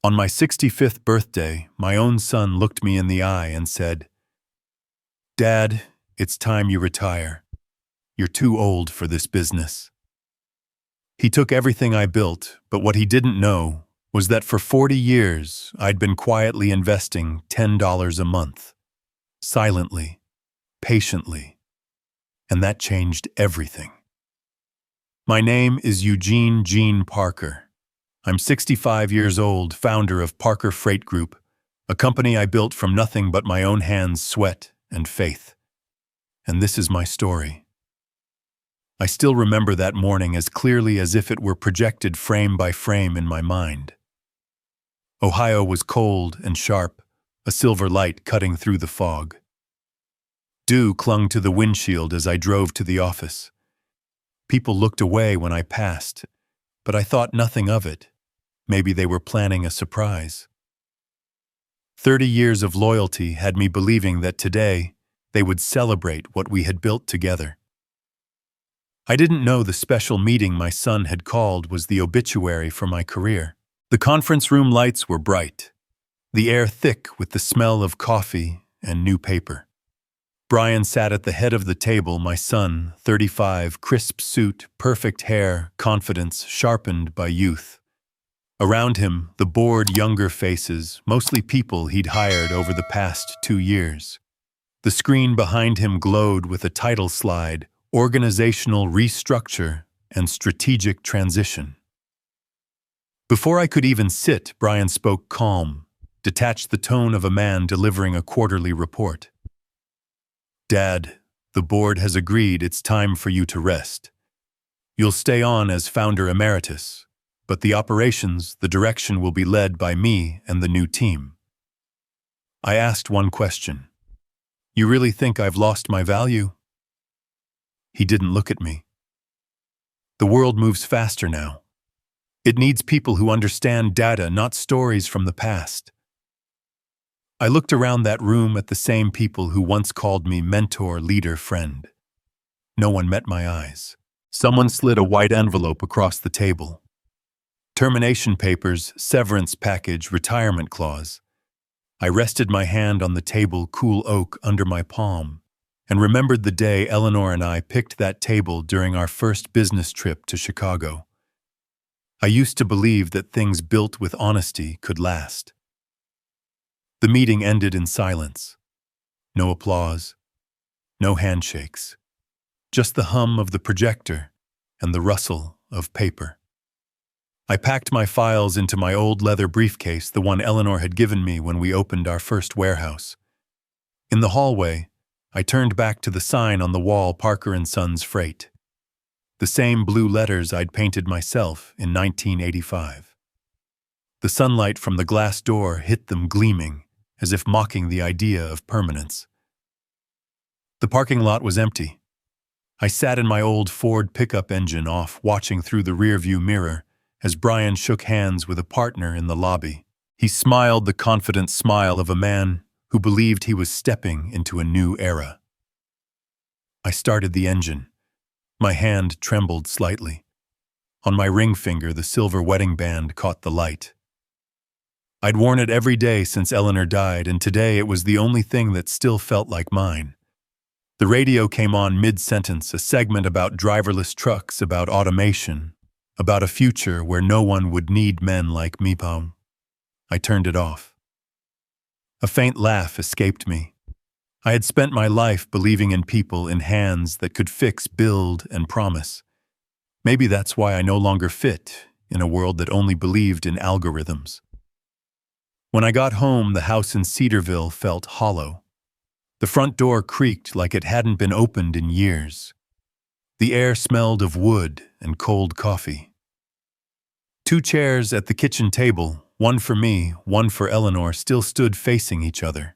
On my 65th birthday, my own son looked me in the eye and said, "Dad, it's time you retire. You're too old for this business." He took everything I built, but what he didn't know was that for 40 years I'd been quietly investing $10 a month, silently, patiently, and that changed everything. My name is Eugene Gene Parker. I'm 65 years old, founder of Parker Freight Group, a company I built from nothing but my own hands, sweat, and faith. And this is my story. I still remember that morning as clearly as if it were projected frame by frame in my mind. Ohio was cold and sharp, a silver light cutting through the fog. Dew clung to the windshield as I drove to the office. People looked away when I passed, but I thought nothing of it. Maybe they were planning a surprise. 30 years of loyalty had me believing that today they would celebrate what we had built together. I didn't know the special meeting my son had called was the obituary for my career. The conference room lights were bright, the air thick with the smell of coffee and new paper. Brian sat at the head of the table, my son, 35, crisp suit, perfect hair, confidence sharpened by youth. Around him, the bored younger faces, mostly people he'd hired over the past 2 years. The screen behind him glowed with a title slide, Organizational Restructure and Strategic Transition. Before I could even sit, Brian spoke calm, detached the tone of a man delivering a quarterly report. "Dad, the board has agreed it's time for you to rest. You'll stay on as founder emeritus, but the operations, the direction will be led by me and the new team." I asked one question. "You really think I've lost my value?" He didn't look at me. The world moves faster now. It needs people who understand data, not stories from the past. I looked around that room at the same people who once called me mentor, leader, friend. No one met my eyes. Someone slid a white envelope across the table. Termination papers, severance package, retirement clause. I rested my hand on the table, cool oak under my palm, and remembered the day Eleanor and I picked that table during our first business trip to Chicago. I used to believe that things built with honesty could last. The meeting ended in silence. No applause, no handshakes, just the hum of the projector and the rustle of paper. I packed my files into my old leather briefcase, the one Eleanor had given me when we opened our first warehouse. In the hallway, I turned back to the sign on the wall, Parker & Sons Freight. The same blue letters I'd painted myself in 1985. The sunlight from the glass door hit them gleaming, as if mocking the idea of permanence. The parking lot was empty. I sat in my old Ford pickup engine off, watching through the rearview mirror as Brian shook hands with a partner in the lobby. He smiled the confident smile of a man who believed he was stepping into a new era. I started the engine. My hand trembled slightly. On my ring finger, the silver wedding band caught the light. I'd worn it every day since Eleanor died, and today it was the only thing that still felt like mine. The radio came on mid-sentence, a segment about driverless trucks, about automation, about a future where no one would need men like me. I turned it off. A faint laugh escaped me. I had spent my life believing in people, in hands that could fix, build, and promise. Maybe that's why I no longer fit in a world that only believed in algorithms. When I got home, the house in Cedarville felt hollow. The front door creaked like it hadn't been opened in years. The air smelled of wood and cold coffee. 2 chairs at the kitchen table, one for me, one for Eleanor, still stood facing each other.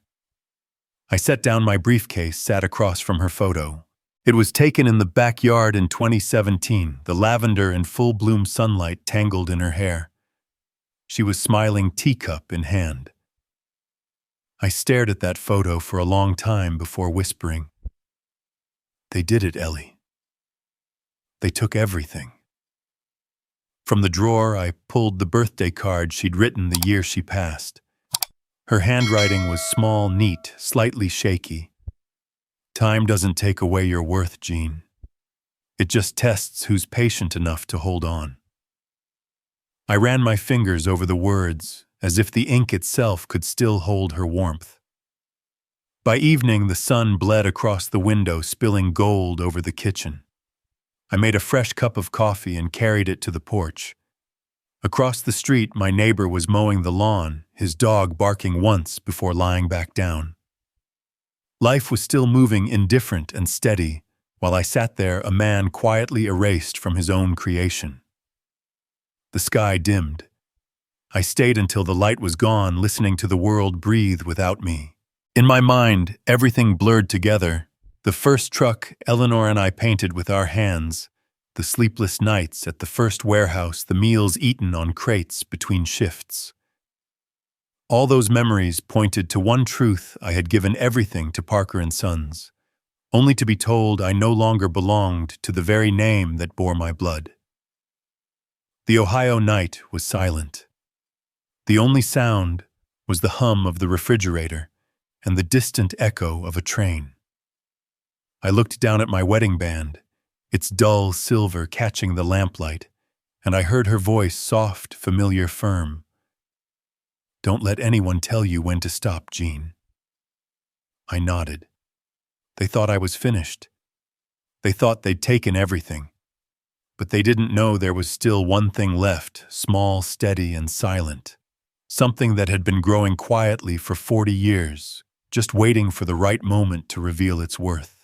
I set down my briefcase, sat across from her photo. It was taken in the backyard in 2017, the lavender and full-bloom sunlight tangled in her hair. She was smiling, teacup in hand. I stared at that photo for a long time before whispering, "They did it, Ellie. They took everything." From the drawer, I pulled the birthday card she'd written the year she passed. Her handwriting was small, neat, slightly shaky. Time doesn't take away your worth, Gene. It just tests who's patient enough to hold on. I ran my fingers over the words, as if the ink itself could still hold her warmth. By evening, the sun bled across the window, spilling gold over the kitchen. I made a fresh cup of coffee and carried it to the porch. Across the street, my neighbor was mowing the lawn, his dog barking once before lying back down. Life was still moving indifferent and steady, while I sat there, a man quietly erased from his own creation. The sky dimmed. I stayed until the light was gone, listening to the world breathe without me. In my mind, everything blurred together. The first truck Eleanor and I painted with our hands, the sleepless nights at the first warehouse, the meals eaten on crates between shifts. All those memories pointed to one truth: I had given everything to Parker & Sons, only to be told I no longer belonged to the very name that bore my blood. The Ohio night was silent. The only sound was the hum of the refrigerator and the distant echo of a train. I looked down at my wedding band, its dull silver catching the lamplight, and I heard her voice, soft, familiar, firm. "Don't let anyone tell you when to stop, Gene." I nodded. They thought I was finished. They thought they'd taken everything. But they didn't know there was still one thing left, small, steady, and silent. Something that had been growing quietly for 40 years, just waiting for the right moment to reveal its worth.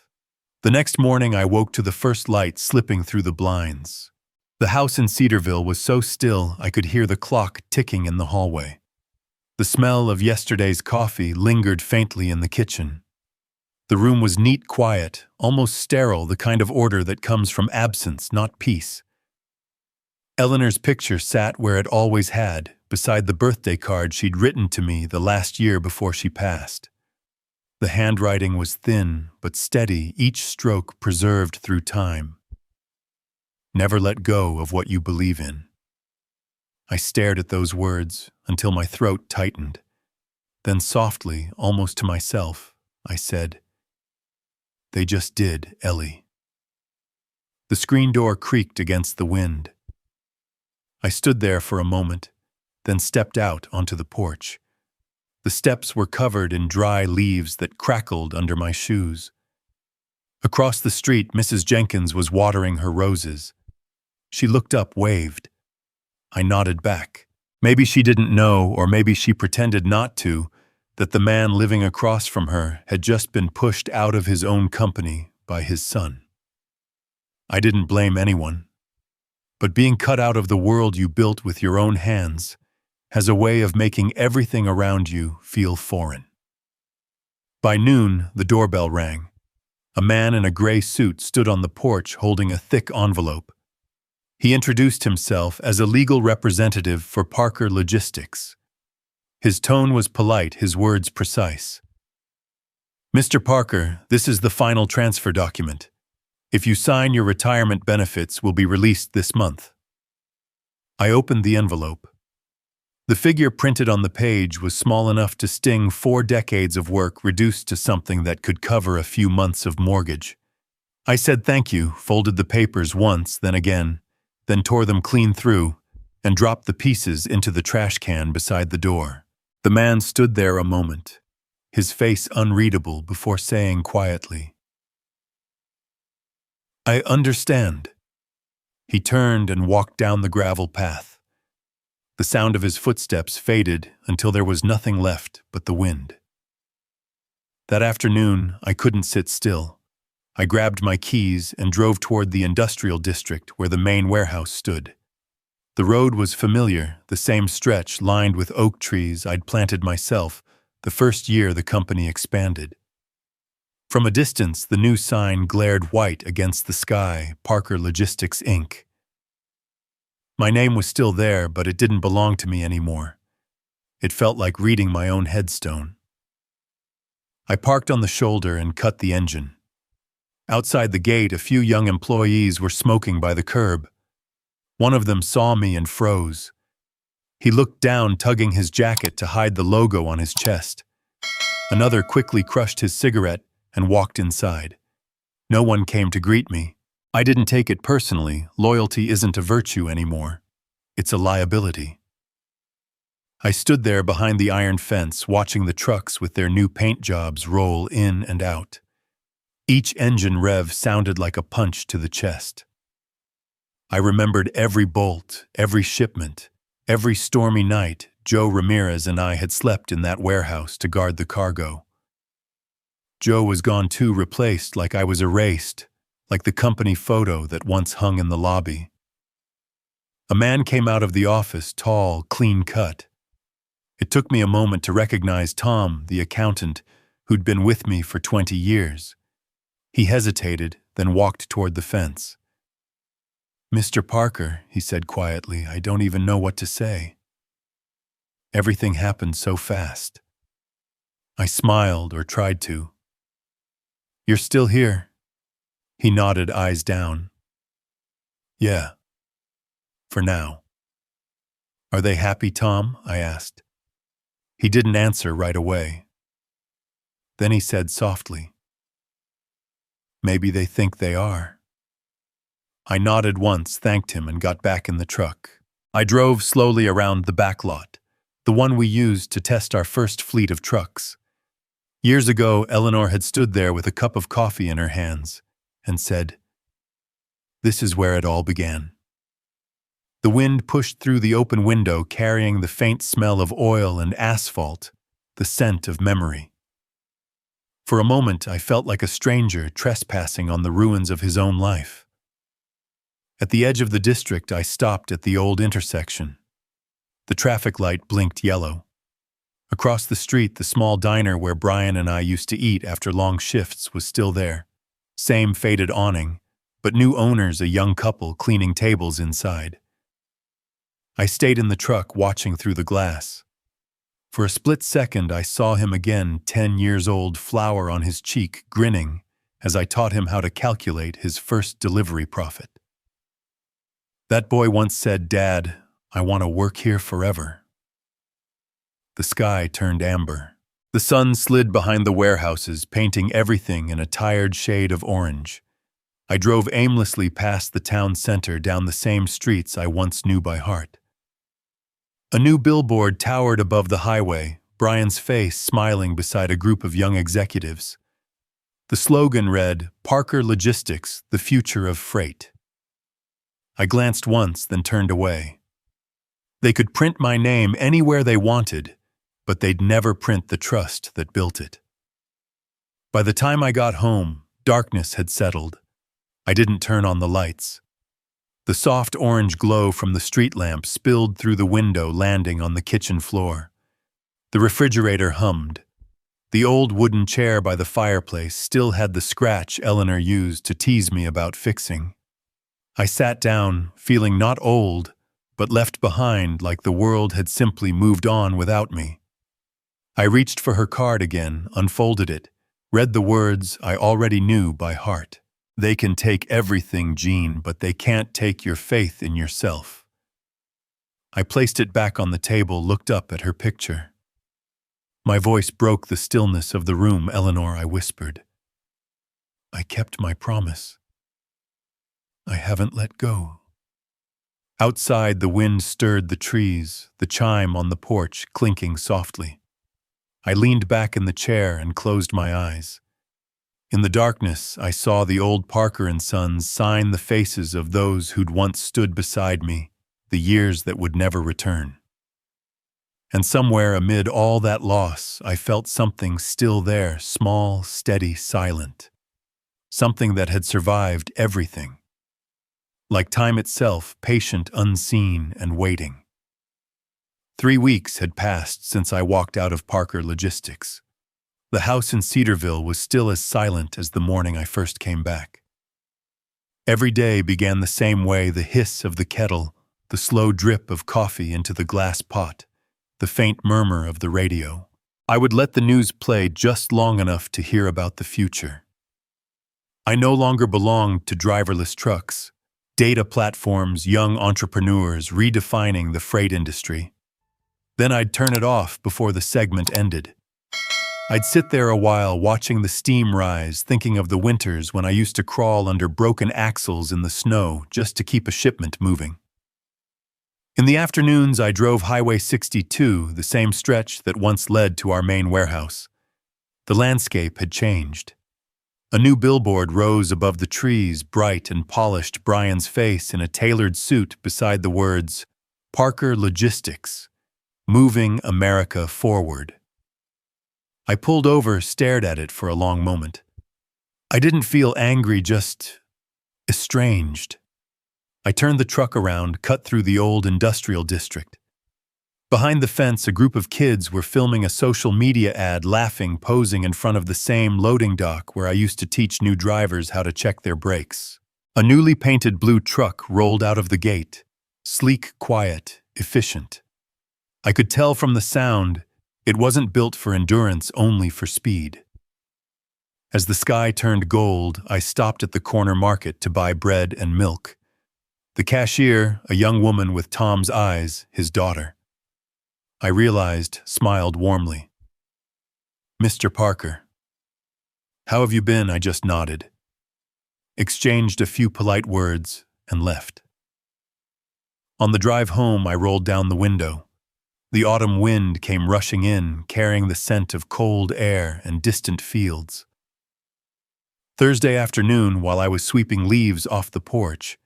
The next morning, I woke to the first light slipping through the blinds. The house in Cedarville was so still I could hear the clock ticking in the hallway. The smell of yesterday's coffee lingered faintly in the kitchen. The room was neat, quiet, almost sterile, the kind of order that comes from absence, not peace. Eleanor's picture sat where it always had, beside the birthday card she'd written to me the last year before she passed. The handwriting was thin but steady, each stroke preserved through time. Never let go of what you believe in. I stared at those words until my throat tightened. Then softly, almost to myself, I said, "They just did, Ellie." The screen door creaked against the wind. I stood there for a moment, then stepped out onto the porch. The steps were covered in dry leaves that crackled under my shoes. Across the street, Mrs. Jenkins was watering her roses. She looked up, waved. I nodded back. Maybe she didn't know, or maybe she pretended not to, that the man living across from her had just been pushed out of his own company by his son. I didn't blame anyone. But being cut out of the world you built with your own hands has a way of making everything around you feel foreign. By noon, the doorbell rang. A man in a gray suit stood on the porch holding a thick envelope. He introduced himself as a legal representative for Parker Logistics. His tone was polite, his words precise. "Mr. Parker, this is the final transfer document. If you sign, your retirement benefits will be released this month." I opened the envelope. The figure printed on the page was small enough to sting 4 decades of work reduced to something that could cover a few months of mortgage. I said thank you, folded the papers once, then again, then tore them clean through, and dropped the pieces into the trash can beside the door. The man stood there a moment, his face unreadable, before saying quietly, "I understand." He turned and walked down the gravel path. The sound of his footsteps faded until there was nothing left but the wind. That afternoon, I couldn't sit still. I grabbed my keys and drove toward the industrial district where the main warehouse stood. The road was familiar, the same stretch lined with oak trees I'd planted myself the first year the company expanded. From a distance, the new sign glared white against the sky, Parker Logistics, Inc. My name was still there, but it didn't belong to me anymore. It felt like reading my own headstone. I parked on the shoulder and cut the engine. Outside the gate, a few young employees were smoking by the curb. One of them saw me and froze. He looked down, tugging his jacket to hide the logo on his chest. Another quickly crushed his cigarette and walked inside. No one came to greet me. I didn't take it personally. Loyalty isn't a virtue anymore. It's a liability. I stood there behind the iron fence, watching the trucks with their new paint jobs roll in and out. Each engine rev sounded like a punch to the chest. I remembered every bolt, every shipment, every stormy night Joe Ramirez and I had slept in that warehouse to guard the cargo. Joe was gone too, replaced like I was erased, like the company photo that once hung in the lobby. A man came out of the office, tall, clean-cut. It took me a moment to recognize Tom, the accountant, who'd been with me for 20 years. He hesitated, then walked toward the fence. "Mr. Parker," he said quietly, "I don't even know what to say. Everything happened so fast." I smiled, or tried to. "You're still here?" He nodded, eyes down. "Yeah. For now." "Are they happy, Tom?" I asked. He didn't answer right away. Then he said softly, "Maybe they think they are." I nodded once, thanked him, and got back in the truck. I drove slowly around the back lot, the one we used to test our first fleet of trucks. Years ago, Eleanor had stood there with a cup of coffee in her hands and said, "This is where it all began." The wind pushed through the open window, carrying the faint smell of oil and asphalt, the scent of memory. For a moment, I felt like a stranger trespassing on the ruins of his own life. At the edge of the district, I stopped at the old intersection. The traffic light blinked yellow. Across the street, the small diner where Brian and I used to eat after long shifts was still there. Same faded awning, but new owners, a young couple cleaning tables inside. I stayed in the truck, watching through the glass. For a split second, I saw him again, 10 years old, flour on his cheek, grinning as I taught him how to calculate his first delivery profit. That boy once said, "Dad, I want to work here forever." The sky turned amber. The sun slid behind the warehouses, painting everything in a tired shade of orange. I drove aimlessly past the town center, down the same streets I once knew by heart. A new billboard towered above the highway, Brian's face smiling beside a group of young executives. The slogan read, "Parker Logistics, the future of freight." I glanced once, then turned away. They could print my name anywhere they wanted, but they'd never print the trust that built it. By the time I got home, darkness had settled. I didn't turn on the lights. The soft orange glow from the street lamp spilled through the window, landing on the kitchen floor. The refrigerator hummed. The old wooden chair by the fireplace still had the scratch Eleanor used to tease me about fixing. I sat down, feeling not old, but left behind, like the world had simply moved on without me. I reached for her card again, unfolded it, read the words I already knew by heart. "They can take everything, Gene, but they can't take your faith in yourself." I placed it back on the table, looked up at her picture. My voice broke the stillness of the room. "Eleanor," I whispered, "I kept my promise. I haven't let go." Outside, the wind stirred the trees, the chime on the porch clinking softly. I leaned back in the chair and closed my eyes. In the darkness, I saw the old Parker and Sons sign the faces of those who'd once stood beside me, the years that would never return. And somewhere amid all that loss, I felt something still there, small, steady, silent. Something that had survived everything. Like time itself, patient, unseen, and waiting. 3 weeks had passed since I walked out of Parker Logistics. The house in Cedarville was still as silent as the morning I first came back. Every day began the same way, the hiss of the kettle, the slow drip of coffee into the glass pot, the faint murmur of the radio. I would let the news play just long enough to hear about the future. I no longer belonged to driverless trucks. Data platforms, young entrepreneurs redefining the freight industry. Then I'd turn it off before the segment ended. I'd sit there a while watching the steam rise, thinking of the winters when I used to crawl under broken axles in the snow just to keep a shipment moving. In the afternoons, I drove Highway 62, the same stretch that once led to our main warehouse. The landscape had changed. A new billboard rose above the trees, bright and polished Brian's face in a tailored suit beside the words, Parker Logistics, moving America forward. I pulled over, stared at it for a long moment. I didn't feel angry, just estranged. I turned the truck around, cut through the old industrial district. Behind the fence, a group of kids were filming a social media ad, laughing, posing in front of the same loading dock where I used to teach new drivers how to check their brakes. A newly painted blue truck rolled out of the gate, sleek, quiet, efficient. I could tell from the sound it wasn't built for endurance, only for speed. As the sky turned gold, I stopped at the corner market to buy bread and milk. The cashier, a young woman with Tom's eyes, his daughter. I realized, smiled warmly. Mr. Parker. How have you been? I just nodded. Exchanged a few polite words and left. On the drive home, I rolled down the window. The autumn wind came rushing in, carrying the scent of cold air and distant fields. Thursday afternoon, while I was sweeping leaves off the porch,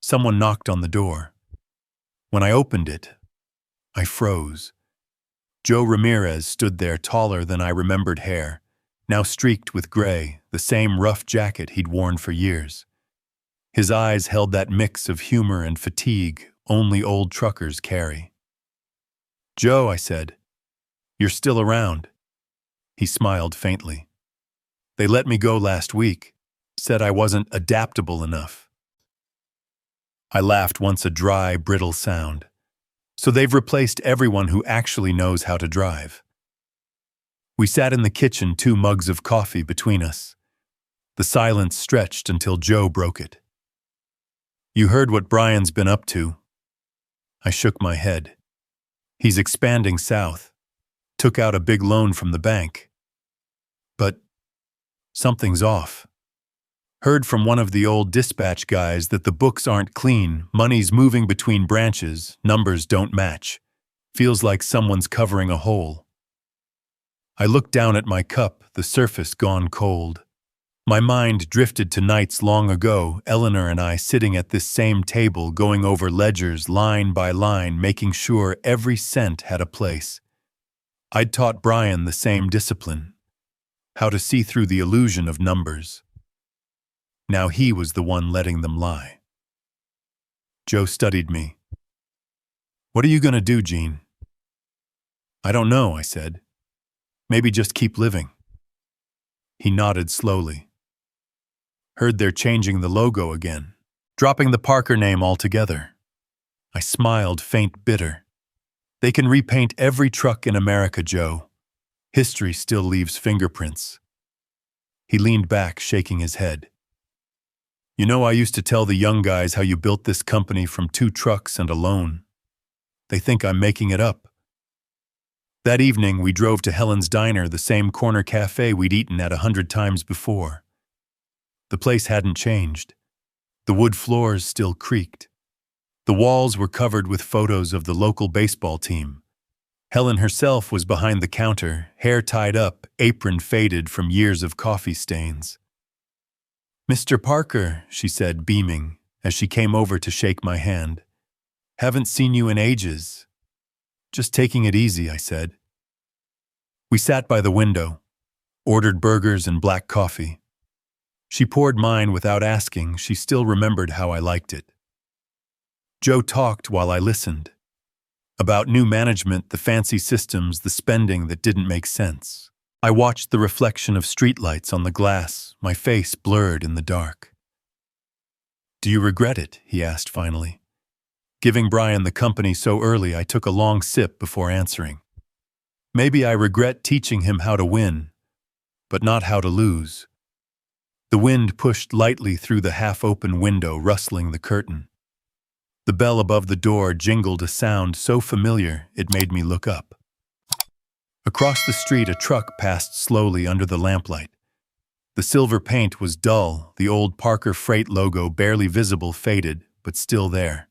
someone knocked on the door. When I opened it, I froze. Joe Ramirez stood there, taller than I remembered hair, now streaked with gray, the same rough jacket he'd worn for years. His eyes held that mix of humor and fatigue only old truckers carry. Joe, I said, you're still around. He smiled faintly. They let me go last week, said I wasn't adaptable enough. I laughed, once a dry, brittle sound. So they've replaced everyone who actually knows how to drive. We sat in the kitchen, 2 mugs of coffee between us. The silence stretched until Joe broke it. You heard what Brian's been up to. I shook my head. He's expanding south. Took out a big loan from the bank. But something's off. Heard from one of the old dispatch guys that the books aren't clean, money's moving between branches, numbers don't match. Feels like someone's covering a hole. I looked down at my cup, the surface gone cold. My mind drifted to nights long ago, Eleanor and I sitting at this same table, going over ledgers line by line, making sure every cent had a place. I'd taught Brian the same discipline, how to see through the illusion of numbers. Now he was the one letting them lie. Joe studied me. What are you going to do, Gene? I don't know, I said. Maybe just keep living. He nodded slowly. Heard they're changing the logo again, dropping the Parker name altogether. I smiled, faint bitter. They can repaint every truck in America, Joe. History still leaves fingerprints. He leaned back, shaking his head. You know, I used to tell the young guys how you built this company from 2 trucks and a loan. They think I'm making it up. That evening, we drove to Helen's Diner, the same corner cafe we'd eaten at 100 times before. The place hadn't changed. The wood floors still creaked. The walls were covered with photos of the local baseball team. Helen herself was behind the counter, hair tied up, apron faded from years of coffee stains. Mr. Parker, she said, beaming, as she came over to shake my hand. Haven't seen you in ages. Just taking it easy, I said. We sat by the window, ordered burgers and black coffee. She poured mine without asking. She still remembered how I liked it. Joe talked while I listened. About new management, the fancy systems, the spending that didn't make sense. I watched the reflection of streetlights on the glass, my face blurred in the dark. Do you regret it? He asked finally. Giving Brian the company so early, I took a long sip before answering. Maybe I regret teaching him how to win, but not how to lose. The wind pushed lightly through the half-open window, rustling the curtain. The bell above the door jingled a sound so familiar it made me look up. Across the street, a truck passed slowly under the lamplight. The silver paint was dull, the old Parker Freight logo barely visible, faded, but still there.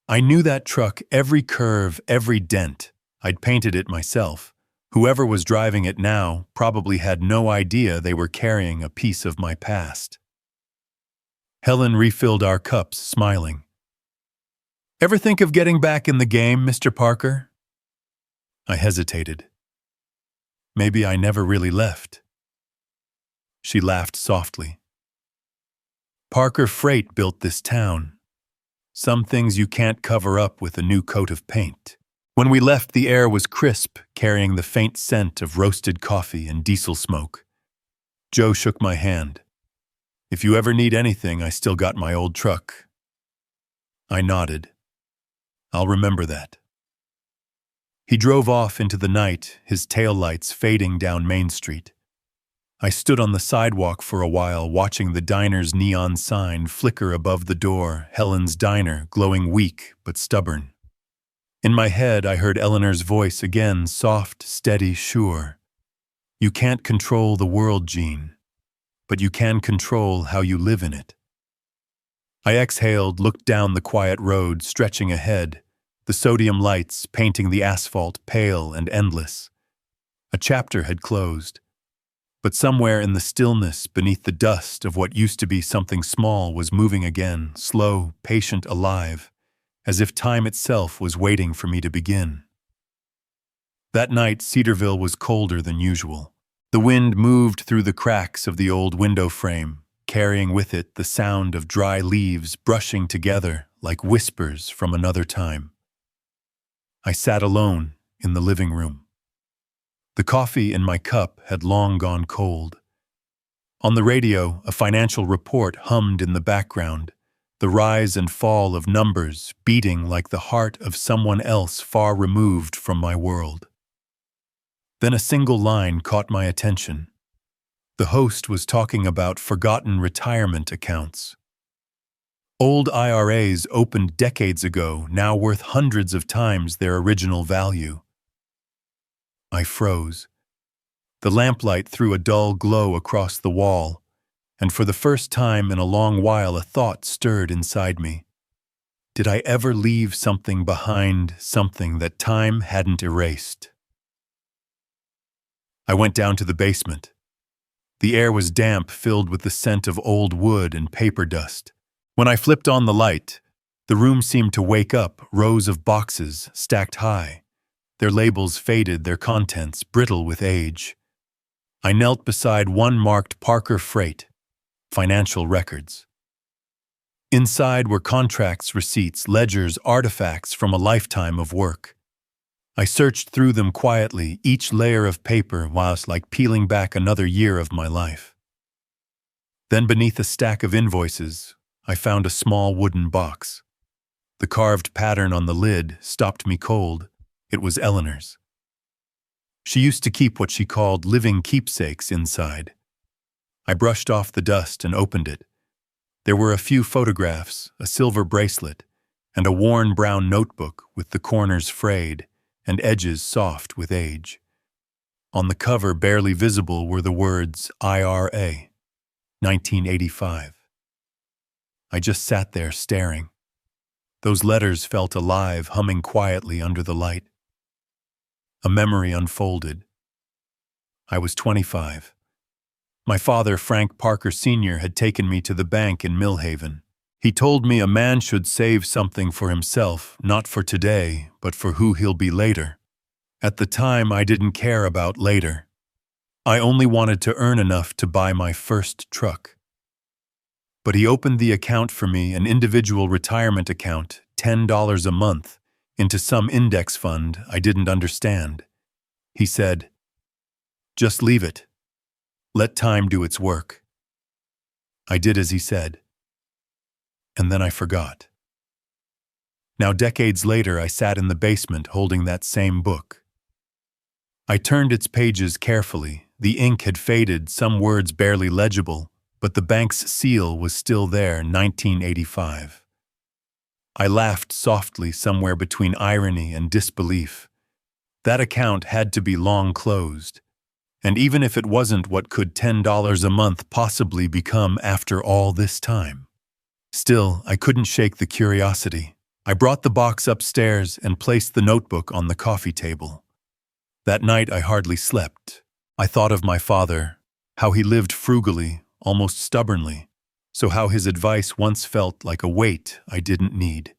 I knew that truck, every curve, every dent. I'd painted it myself. Whoever was driving it now probably had no idea they were carrying a piece of my past. Helen refilled our cups, smiling. "Ever think of getting back in the game, Mr. Parker?" I hesitated. Maybe I never really left. She laughed softly. "Parker Freight built this town. Some things you can't cover up with a new coat of paint." When we left, the air was crisp, carrying the faint scent of roasted coffee and diesel smoke. Joe shook my hand. "If you ever need anything, I still got my old truck." I nodded. "I'll remember that." He drove off into the night, his taillights fading down Main Street. I stood on the sidewalk for a while, watching the diner's neon sign flicker above the door, Helen's Diner, glowing weak but stubborn. In my head, I heard Eleanor's voice again, soft, steady, sure. "You can't control the world, Gene, but you can control how you live in it." I exhaled, looked down the quiet road, stretching ahead, the sodium lights painting the asphalt pale and endless. A chapter had closed. But somewhere in the stillness, beneath the dust of what used to be something small, was moving again, slow, patient, alive, as if time itself was waiting for me to begin. That night, Cedarville was colder than usual. The wind moved through the cracks of the old window frame, carrying with it the sound of dry leaves brushing together like whispers from another time. I sat alone in the living room. The coffee in my cup had long gone cold. On the radio, a financial report hummed in the background, the rise and fall of numbers beating like the heart of someone else far removed from my world. Then a single line caught my attention. The host was talking about forgotten retirement accounts. Old IRAs opened decades ago, now worth hundreds of times their original value. I froze. The lamplight threw a dull glow across the wall, and for the first time in a long while a thought stirred inside me. Did I ever leave something behind, something that time hadn't erased? I went down to the basement. The air was damp, filled with the scent of old wood and paper dust. When I flipped on the light, the room seemed to wake up, rows of boxes stacked high. Their labels faded, their contents brittle with age. I knelt beside one marked Parker Freight, financial records. Inside were contracts, receipts, ledgers, artifacts from a lifetime of work. I searched through them quietly, each layer of paper was like peeling back another year of my life. Then beneath a stack of invoices, I found a small wooden box. The carved pattern on the lid stopped me cold. It was Eleanor's. She used to keep what she called living keepsakes inside. I brushed off the dust and opened it. There were a few photographs, a silver bracelet, and a worn brown notebook with the corners frayed and edges soft with age. On the cover, barely visible, were the words IRA, 1985. I just sat there staring. Those letters felt alive, humming quietly under the light. A memory unfolded. I was 25. My father, Frank Parker Sr., had taken me to the bank in Millhaven. He told me a man should save something for himself, not for today, but for who he'll be later. At the time, I didn't care about later. I only wanted to earn enough to buy my first truck. But he opened the account for me, an individual retirement account, $10 a month, into some index fund I didn't understand. He said, "Just leave it. Let time do its work." I did as he said. And then I forgot. Now, decades later, I sat in the basement holding that same book. I turned its pages carefully. The ink had faded, some words barely legible, but the bank's seal was still there, 1985. I laughed softly somewhere between irony and disbelief. That account had to be long closed. And even if it wasn't, what could $10 a month possibly become after all this time? Still, I couldn't shake the curiosity. I brought the box upstairs and placed the notebook on the coffee table. That night I hardly slept. I thought of my father, how he lived frugally, almost stubbornly, so how his advice once felt like a weight I didn't need.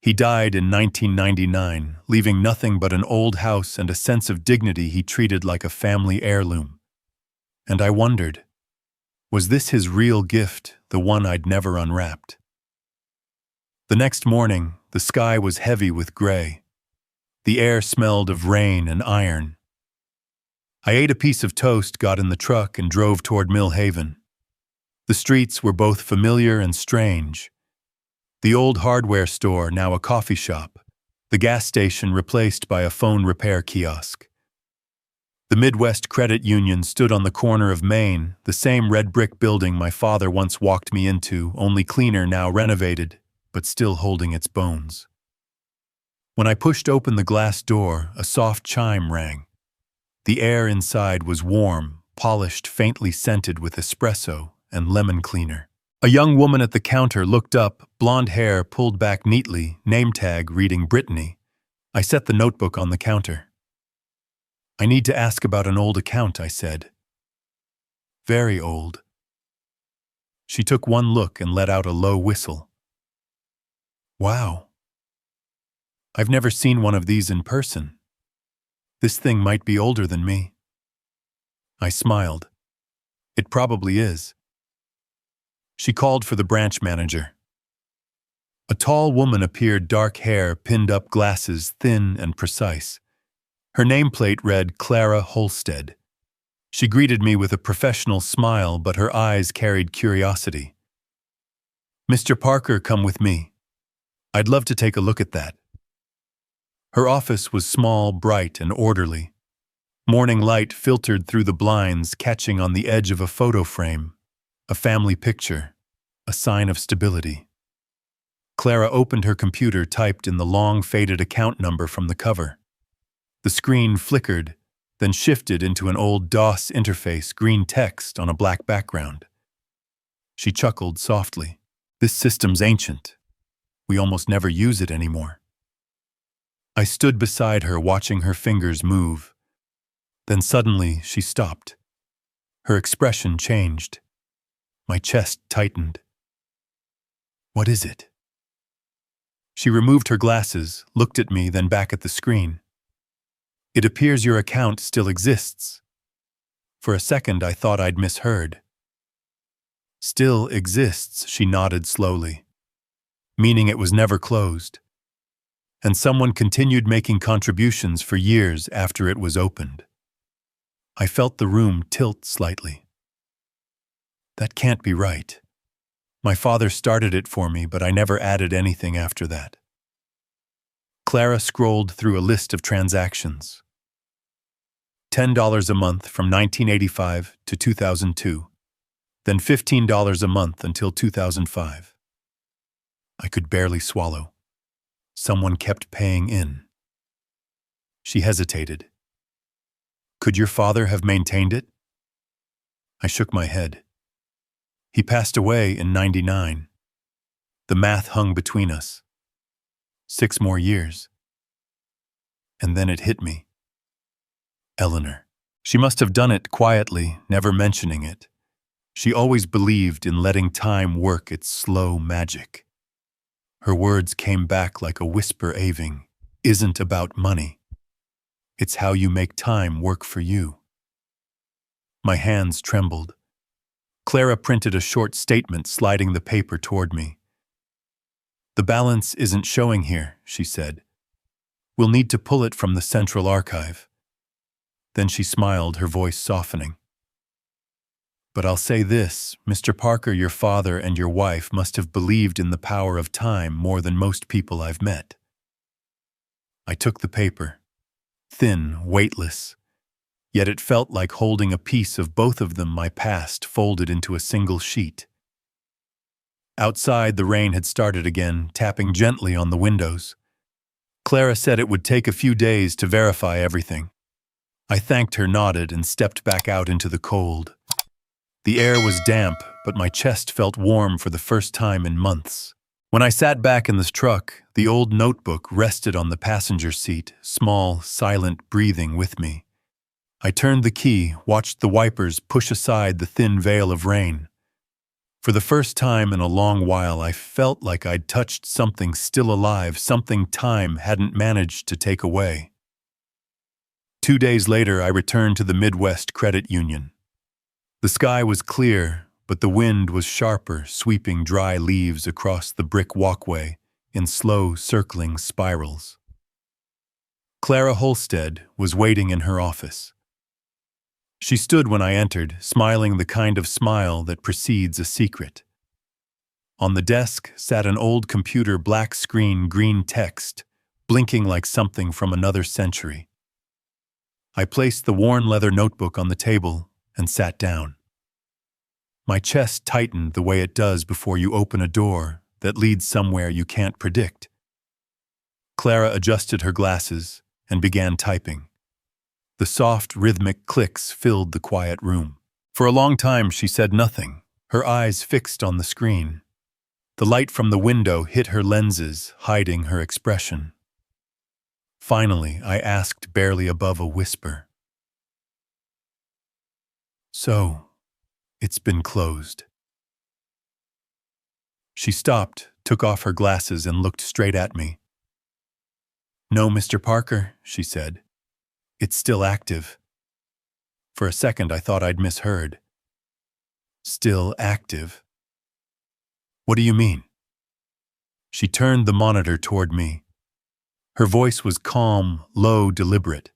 He died in 1999, leaving nothing but an old house and a sense of dignity he treated like a family heirloom. And I wondered, was this his real gift, the one I'd never unwrapped? The next morning, the sky was heavy with gray. The air smelled of rain and iron. I ate a piece of toast, got in the truck, and drove toward Mill Haven. The streets were both familiar and strange. The old hardware store, now a coffee shop. The gas station replaced by a phone repair kiosk. The Midwest Credit Union stood on the corner of Main, the same red brick building my father once walked me into, only cleaner, now renovated, but still holding its bones. When I pushed open the glass door, a soft chime rang. The air inside was warm, polished, faintly scented with espresso and lemon cleaner. A young woman at the counter looked up, blonde hair pulled back neatly, name tag reading Brittany. I set the notebook on the counter. "I need to ask about an old account," I said. "Very old." She took one look and let out a low whistle. "Wow. I've never seen one of these in person. This thing might be older than me." I smiled. "It probably is." She called for the branch manager. A tall woman appeared, dark hair, pinned up glasses, thin and precise. Her nameplate read Clara Holstead. She greeted me with a professional smile, but her eyes carried curiosity. "Mr. Parker, come with me. I'd love to take a look at that." Her office was small, bright, and orderly. Morning light filtered through the blinds, catching on the edge of a photo frame. A family picture, a sign of stability. Clara opened her computer, typed in the long, faded account number from the cover. The screen flickered, then shifted into an old DOS interface, green text on a black background. She chuckled softly. "This system's ancient. We almost never use it anymore." I stood beside her, watching her fingers move. Then suddenly she stopped. Her expression changed. My chest tightened. "What is it?" She removed her glasses, looked at me, then back at the screen. "It appears your account still exists." For a second I thought I'd misheard. "Still exists," she nodded slowly, "meaning it was never closed. And someone continued making contributions for years after it was opened." I felt the room tilt slightly. That can't be right. My father started it for me, but I never added anything after that. Clara scrolled through a list of transactions. $10 a month from 1985 to 2002, then $15 a month until 2005. I could barely swallow. Someone kept paying in. She hesitated. "Could your father have maintained it?" I shook my head. "He passed away in 99. The math hung between us. 6 more years. And then it hit me. Eleanor. She must have done it quietly, never mentioning it. She always believed in letting time work its slow magic. Her words came back like a whisper, "Aving isn't about money. It's how you make time work for you." My hands trembled. Clara printed a short statement, sliding the paper toward me. "The balance isn't showing here," she said. "We'll need to pull it from the central archive." Then she smiled, her voice softening. "But I'll say this, Mr. Parker, your father and your wife must have believed in the power of time more than most people I've met." I took the paper. Thin, weightless. yet it felt like holding a piece of both of them, my past, folded into a single sheet. Outside, the rain had started again, tapping gently on the windows. Clara said it would take a few days to verify everything. I thanked her, nodded, and stepped back out into the cold. The air was damp, but my chest felt warm for the first time in months. When I sat back in the truck, the old notebook rested on the passenger seat, small, silent breathing with me. I turned the key, watched the wipers push aside the thin veil of rain. For the first time in a long while, I felt like I'd touched something still alive, something time hadn't managed to take away. 2 days later, I returned to the Midwest Credit Union. The sky was clear, but the wind was sharper, sweeping dry leaves across the brick walkway in slow, circling spirals. Clara Holstead was waiting in her office. She stood when I entered, smiling the kind of smile that precedes a secret. On the desk sat an old computer, black screen, green text, blinking like something from another century. I placed the worn leather notebook on the table and sat down. My chest tightened the way it does before you open a door that leads somewhere you can't predict. Clara adjusted her glasses and began typing. The soft, rhythmic clicks filled the quiet room. For a long time, she said nothing, her eyes fixed on the screen. The light from the window hit her lenses, hiding her expression. Finally, I asked, barely above a whisper, "So, it's been closed." She stopped, took off her glasses, and looked straight at me. "No, Mr. Parker," she said. "It's still active." For a second, I thought I'd misheard. "Still active? What do you mean?" She turned the monitor toward me. Her voice was calm, low, deliberate.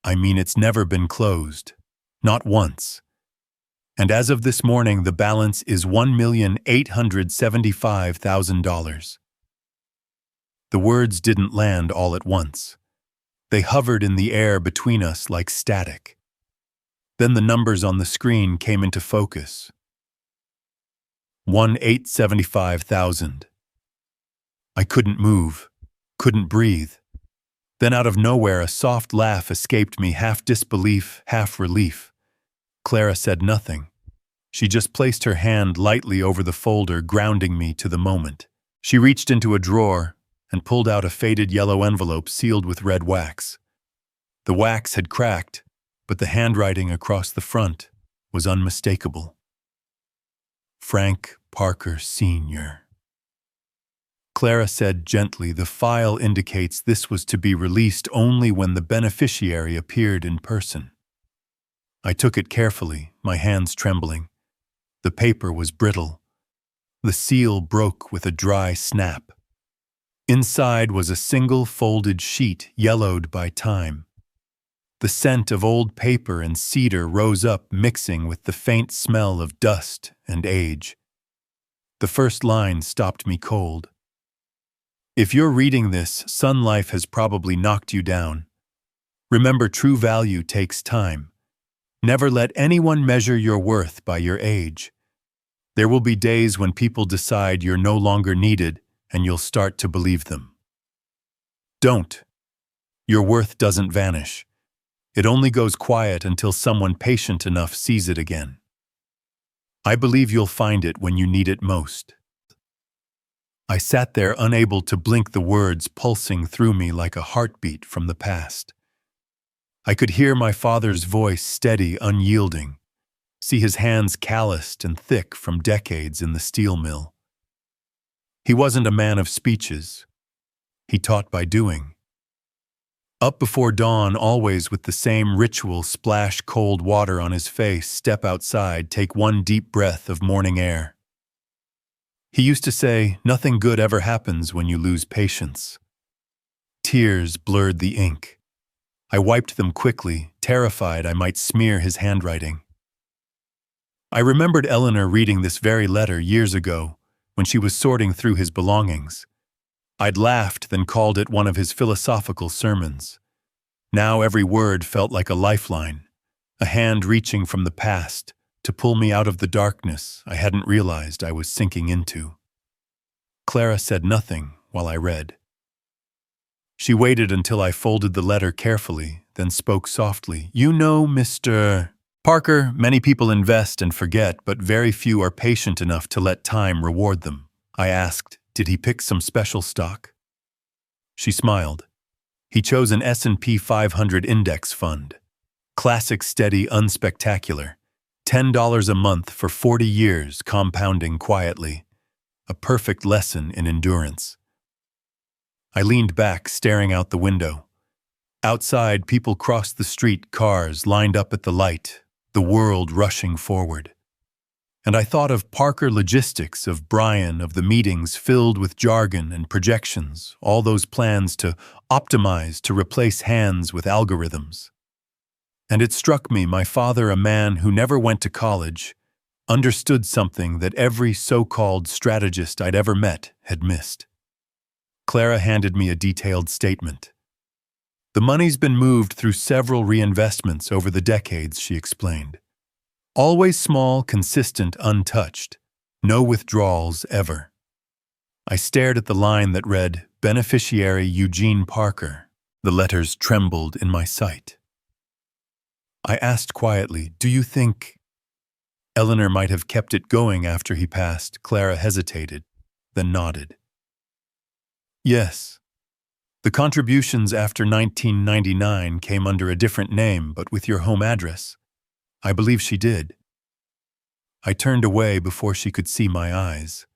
"I mean, it's never been closed. Not once. And as of this morning, the balance is $1,875,000. The words didn't land all at once. They hovered in the air between us like static. Then the numbers on the screen came into focus. 1,875,000. I couldn't move, couldn't breathe. Then out of nowhere, a soft laugh escaped me, half disbelief, half relief. Clara said nothing. She just placed her hand lightly over the folder, grounding me to the moment. She reached into a drawer and pulled out a faded yellow envelope sealed with red wax. The wax had cracked, but the handwriting across the front was unmistakable. Frank Parker Sr. Clara said gently, "The file indicates this was to be released only when the beneficiary appeared in person." I took it carefully, my hands trembling. The paper was brittle. The seal broke with a dry snap. Inside was a single folded sheet, yellowed by time. The scent of old paper and cedar rose up, mixing with the faint smell of dust and age. The first line stopped me cold. "If you're reading this, Sun Life has probably knocked you down. Remember, true value takes time. Never let anyone measure your worth by your age. There will be days when people decide you're no longer needed, and you'll start to believe them. Don't. Your worth doesn't vanish. It only goes quiet until someone patient enough sees it again. I believe you'll find it when you need it most." I sat there, unable to blink, the words pulsing through me like a heartbeat from the past. I could hear my father's voice, steady, unyielding, see his hands calloused and thick from decades in the steel mill. He wasn't a man of speeches. He taught by doing. Up before dawn, always with the same ritual, splash cold water on his face, step outside, take one deep breath of morning air. He used to say, "Nothing good ever happens when you lose patience." Tears blurred the ink. I wiped them quickly, terrified I might smear his handwriting. I remembered Eleanor reading this very letter years ago, when she was sorting through his belongings. I'd laughed, then called it one of his philosophical sermons. Now every word felt like a lifeline, a hand reaching from the past to pull me out of the darkness I hadn't realized I was sinking into. Clara said nothing while I read. She waited until I folded the letter carefully, then spoke softly. "You know, Mr. Parker, many people invest and forget, but very few are patient enough to let time reward them." I asked, "Did he pick some special stock?" She smiled. "He chose an S&P 500 index fund. Classic, steady, unspectacular. $10 a month for 40 years, compounding quietly. A perfect lesson in endurance." I leaned back, staring out the window. Outside, people crossed the street, cars lined up at the light, the world rushing forward. And I thought of Parker Logistics, of Brian, of the meetings filled with jargon and projections, all those plans to optimize, to replace hands with algorithms. And it struck me, my father, a man who never went to college, understood something that every so-called strategist I'd ever met had missed. Clara handed me a detailed statement. "The money's been moved through several reinvestments over the decades," she explained. "Always small, consistent, untouched. No withdrawals ever." I stared at the line that read, "Beneficiary Eugene Parker." The letters trembled in my sight. I asked quietly, "Do you think Eleanor might have kept it going after he passed?" Clara hesitated, then nodded. "Yes. The contributions after 1999 came under a different name, but with your home address. I believe she did." I turned away before she could see my eyes.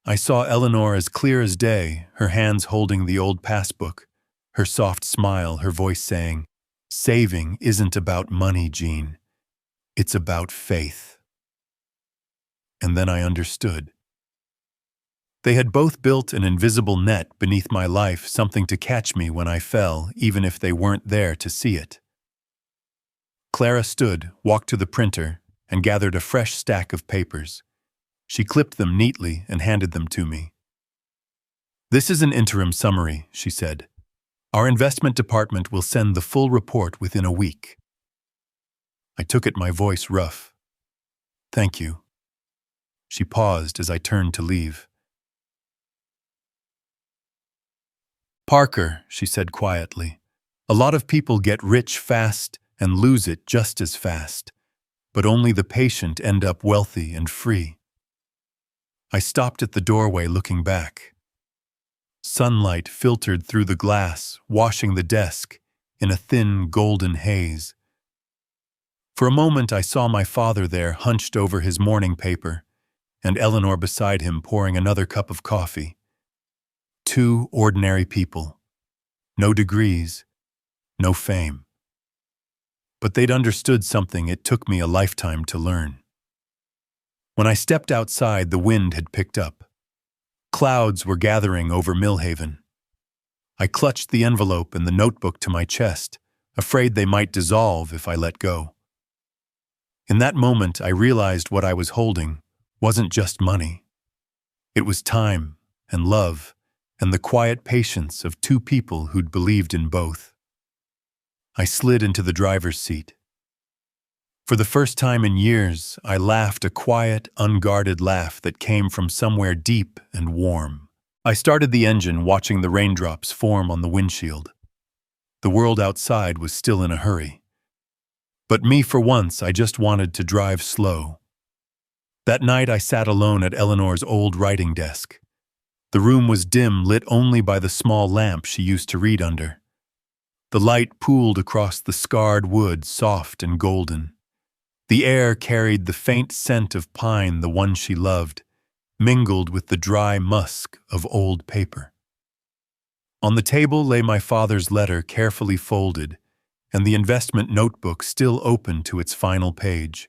I saw Eleanor as clear as day, her hands holding the old passbook, her soft smile, her voice saying, "Saving isn't about money, Gene. It's about faith." And then I understood. They had both built an invisible net beneath my life, something to catch me when I fell, even if they weren't there to see it. Clara stood, walked to the printer, and gathered a fresh stack of papers. She clipped them neatly and handed them to me. "This is an interim summary," she said. "Our investment department will send the full report within a week." I took it, my voice rough. "Thank you." She paused as I turned to leave. "Parker," she said quietly, "a lot of people get rich fast and lose it just as fast, but only the patient end up wealthy and free." I stopped at the doorway, looking back. Sunlight filtered through the glass, washing the desk in a thin golden haze. For a moment I saw my father there, hunched over his morning paper, and Eleanor beside him pouring another cup of coffee. Two ordinary people. No degrees, no fame. But they'd understood something it took me a lifetime to learn. When I stepped outside, the wind had picked up. Clouds were gathering over Millhaven. I clutched the envelope and the notebook to my chest, afraid they might dissolve if I let go. In that moment, I realized what I was holding wasn't just money. It was time and love and the quiet patience of two people who'd believed in both. I slid into the driver's seat. For the first time in years, I laughed, a quiet, unguarded laugh that came from somewhere deep and warm. I started the engine, watching the raindrops form on the windshield. The world outside was still in a hurry. But me, for once, I just wanted to drive slow. That night I sat alone at Eleanor's old writing desk. The room was dim, lit only by the small lamp she used to read under. The light pooled across the scarred wood, soft and golden. The air carried the faint scent of pine, the one she loved, mingled with the dry musk of old paper. On the table lay my father's letter, carefully folded, and the investment notebook still open to its final page.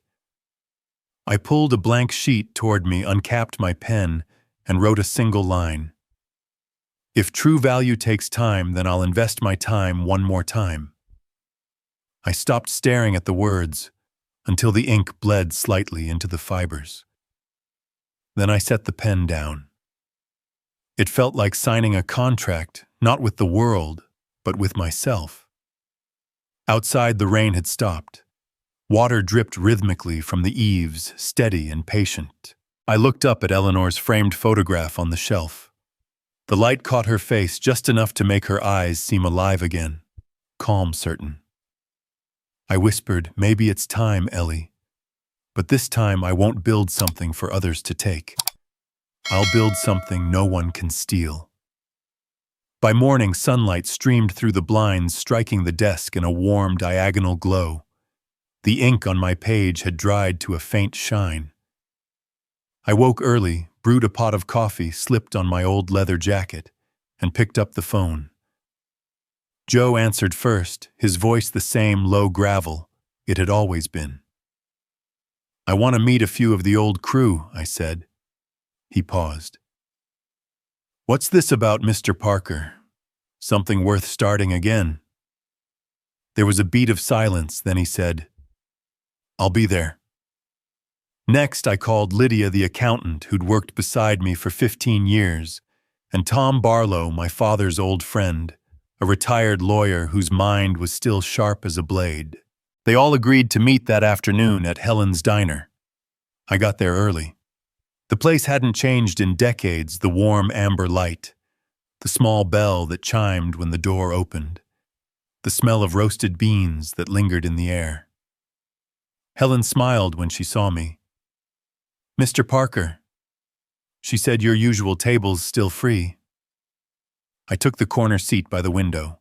I pulled a blank sheet toward me, uncapped my pen, and wrote a single line. "If true value takes time, then I'll invest my time one more time." I stopped staring at the words until the ink bled slightly into the fibers. Then I set the pen down. It felt like signing a contract, not with the world, but with myself. Outside, the rain had stopped. Water dripped rhythmically from the eaves, steady and patient. I looked up at Eleanor's framed photograph on the shelf. The light caught her face just enough to make her eyes seem alive again, calm, certain. I whispered, "Maybe it's time, Ellie. But this time I won't build something for others to take. I'll build something no one can steal." By morning, sunlight streamed through the blinds, striking the desk in a warm, diagonal glow. The ink on my page had dried to a faint shine. I woke early, brewed a pot of coffee, slipped on my old leather jacket, and picked up the phone. Joe answered first, his voice the same low gravel it had always been. "I want to meet a few of the old crew," I said. He paused. "What's this about, Mr. Parker? Something worth starting again?" There was a beat of silence, then he said, "I'll be there." Next, I called Lydia, the accountant who'd worked beside me for 15 years, and Tom Barlow, my father's old friend, a retired lawyer whose mind was still sharp as a blade. They all agreed to meet that afternoon at Helen's Diner. I got there early. The place hadn't changed in decades, the warm amber light, the small bell that chimed when the door opened, the smell of roasted beans that lingered in the air. Helen smiled when she saw me. "Mr. Parker," she said, "your usual table's still free." I took the corner seat by the window.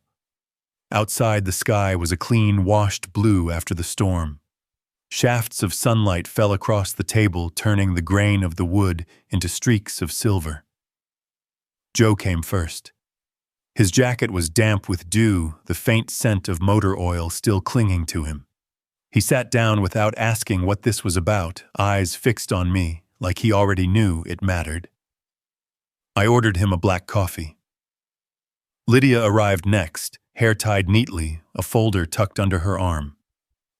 Outside, the sky was a clean, washed blue after the storm. Shafts of sunlight fell across the table, turning the grain of the wood into streaks of silver. Joe came first. His jacket was damp with dew, the faint scent of motor oil still clinging to him. He sat down without asking what this was about, eyes fixed on me, like he already knew it mattered. I ordered him a black coffee. Lydia arrived next, hair tied neatly, a folder tucked under her arm.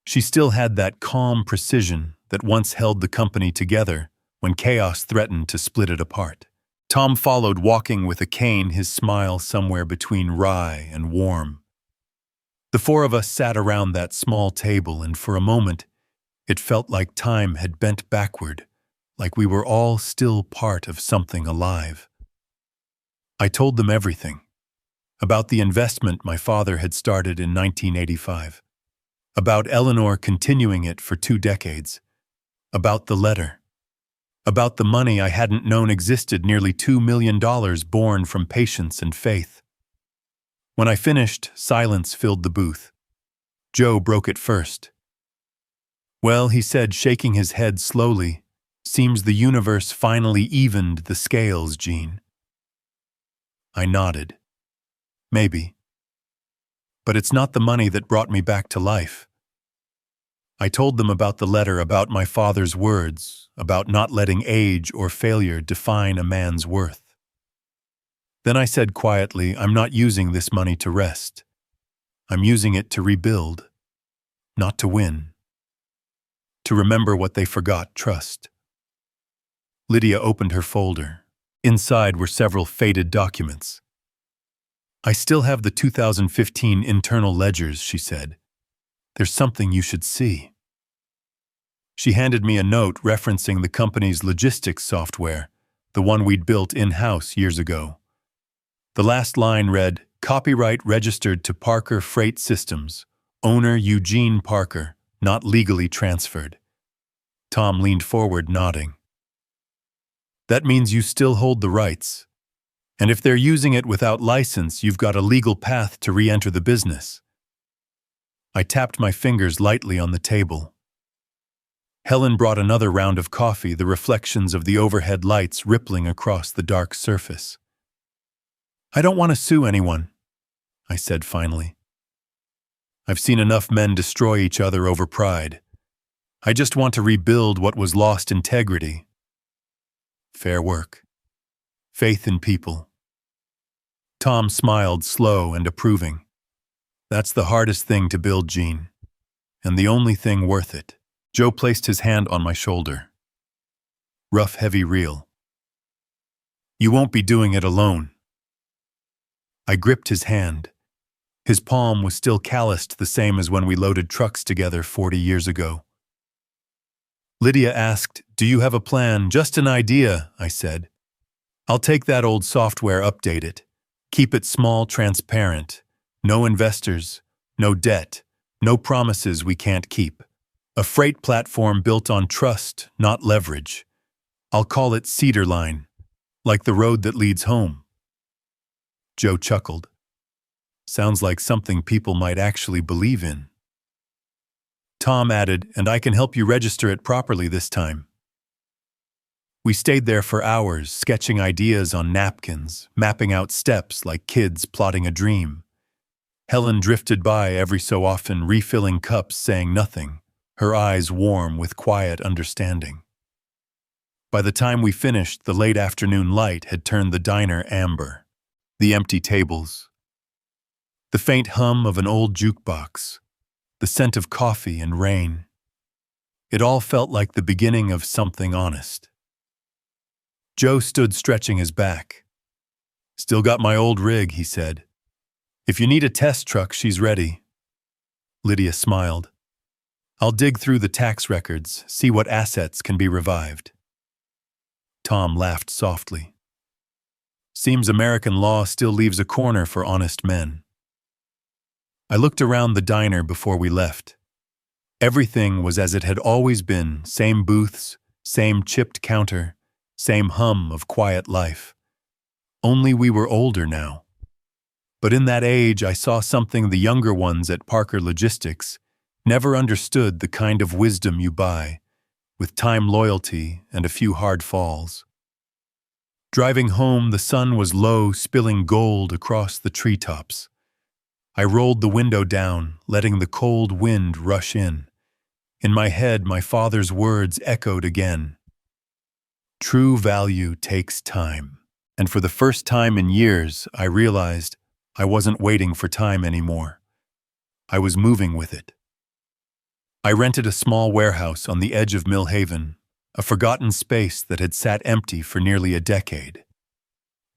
She still had that calm precision that once held the company together when chaos threatened to split it apart. Tom followed, walking with a cane, his smile somewhere between wry and warm. The four of us sat around that small table, and for a moment, it felt like time had bent backward, like we were all still part of something alive. I told them everything. About the investment my father had started in 1985. About Eleanor continuing it for 2 decades. About the letter. About the money I hadn't known existed, nearly $2 million born from patience and faith. When I finished, silence filled the booth. Joe broke it first. "Well," he said, shaking his head slowly, "seems the universe finally evened the scales, Gene." I nodded. "Maybe. But it's not the money that brought me back to life." I told them about the letter, about my father's words, about not letting age or failure define a man's worth. Then I said quietly, "I'm not using this money to rest. I'm using it to rebuild, not to win. To remember what they forgot, trust." Lydia opened her folder. Inside were several faded documents. "I still have the 2015 internal ledgers," she said. "There's something you should see." She handed me a note referencing the company's logistics software, the one we'd built in-house years ago. The last line read, "Copyright registered to Parker Freight Systems. Owner Eugene Parker, not legally transferred." Tom leaned forward, nodding. "That means you still hold the rights. And if they're using it without license, you've got a legal path to re-enter the business." I tapped my fingers lightly on the table. Helen brought another round of coffee, the reflections of the overhead lights rippling across the dark surface. "I don't want to sue anyone," I said finally. "I've seen enough men destroy each other over pride. I just want to rebuild what was lost: integrity, fair work, faith in people." Tom smiled, slow and approving. "That's the hardest thing to build, Gene, and the only thing worth it." Joe placed his hand on my shoulder. "Rough, heavy, real. You won't be doing it alone." I gripped his hand. His palm was still calloused, the same as when we loaded trucks together 40 years ago. Lydia asked, "Do you have a plan?" "Just an idea," I said. "I'll take that old software, update it. Keep it small, transparent. No investors, no debt, no promises we can't keep. A freight platform built on trust, not leverage. I'll call it Cedar Line, like the road that leads home." Joe chuckled. "Sounds like something people might actually believe in." Tom added, "And I can help you register it properly this time." We stayed there for hours, sketching ideas on napkins, mapping out steps like kids plotting a dream. Helen drifted by every so often, refilling cups, saying nothing, her eyes warm with quiet understanding. By the time we finished, the late afternoon light had turned the diner amber. The empty tables, the faint hum of an old jukebox, the scent of coffee and rain. It all felt like the beginning of something honest. Joe stood stretching his back. "Still got my old rig," he said. "If you need a test truck, she's ready." Lydia smiled. "I'll dig through the tax records, see what assets can be revived." Tom laughed softly. "Seems American law still leaves a corner for honest men." I looked around the diner before we left. Everything was as it had always been, same booths, same chipped counter, same hum of quiet life. Only we were older now. But in that age, I saw something the younger ones at Parker Logistics never understood: the kind of wisdom you buy, with time, loyalty, and a few hard falls. Driving home, the sun was low, spilling gold across the treetops. I rolled the window down, letting the cold wind rush in. In my head, my father's words echoed again. True value takes time. And for the first time in years, I realized I wasn't waiting for time anymore. I was moving with it. I rented a small warehouse on the edge of Mill Haven, a forgotten space that had sat empty for nearly a decade.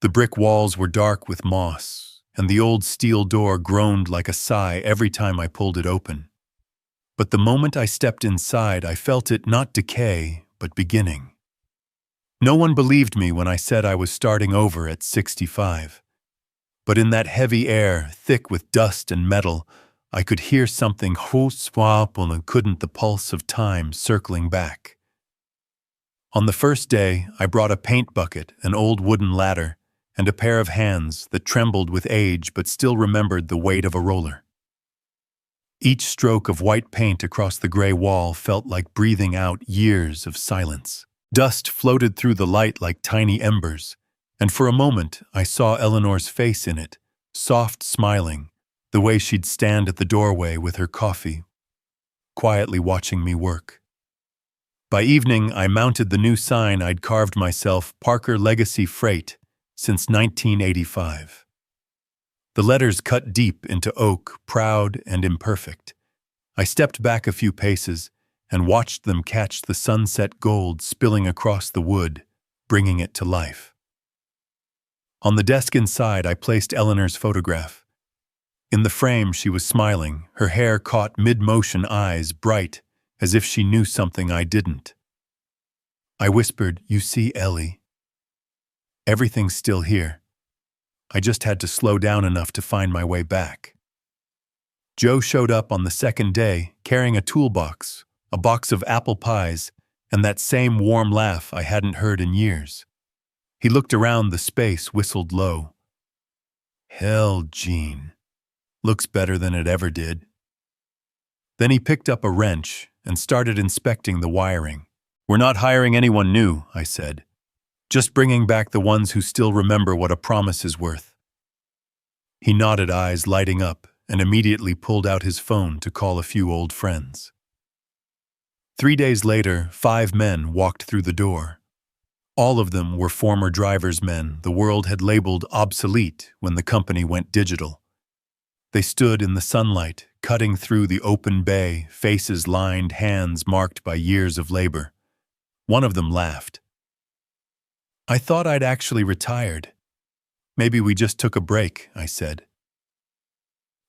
The brick walls were dark with moss, and the old steel door groaned like a sigh every time I pulled it open. But the moment I stepped inside, I felt it not decay, but beginning. No one believed me when I said I was starting over at 65. But in that heavy air, thick with dust and metal, I could hear something swapple and couldn't the pulse of time circling back. On the first day, I brought a paint bucket, an old wooden ladder, and a pair of hands that trembled with age but still remembered the weight of a roller. Each stroke of white paint across the gray wall felt like breathing out years of silence. Dust floated through the light like tiny embers, and for a moment I saw Eleanor's face in it, soft, smiling, the way she'd stand at the doorway with her coffee, quietly watching me work. By evening, I mounted the new sign I'd carved myself, Parker Legacy Freight, since 1985. The letters cut deep into oak, proud and imperfect. I stepped back a few paces and watched them catch the sunset gold spilling across the wood, bringing it to life. On the desk inside, I placed Eleanor's photograph. In the frame, she was smiling, her hair caught mid-motion, eyes bright, as if she knew something I didn't. I whispered, "You see, Ellie? Everything's still here. I just had to slow down enough to find my way back." Joe showed up on the second day, carrying a toolbox, a box of apple pies, and that same warm laugh I hadn't heard in years. He looked around the space, whistled low. "Hell, Gene. Looks better than it ever did." Then he picked up a wrench and started inspecting the wiring. "We're not hiring anyone new," I said. "Just bringing back the ones who still remember what a promise is worth." He nodded, eyes lighting up, and immediately pulled out his phone to call a few old friends. 3 days later, 5 men walked through the door. All of them were former driver's men the world had labeled obsolete when the company went digital. They stood in the sunlight, cutting through the open bay, faces lined, hands marked by years of labor. One of them laughed. "I thought I'd actually retired. Maybe we just took a break," I said.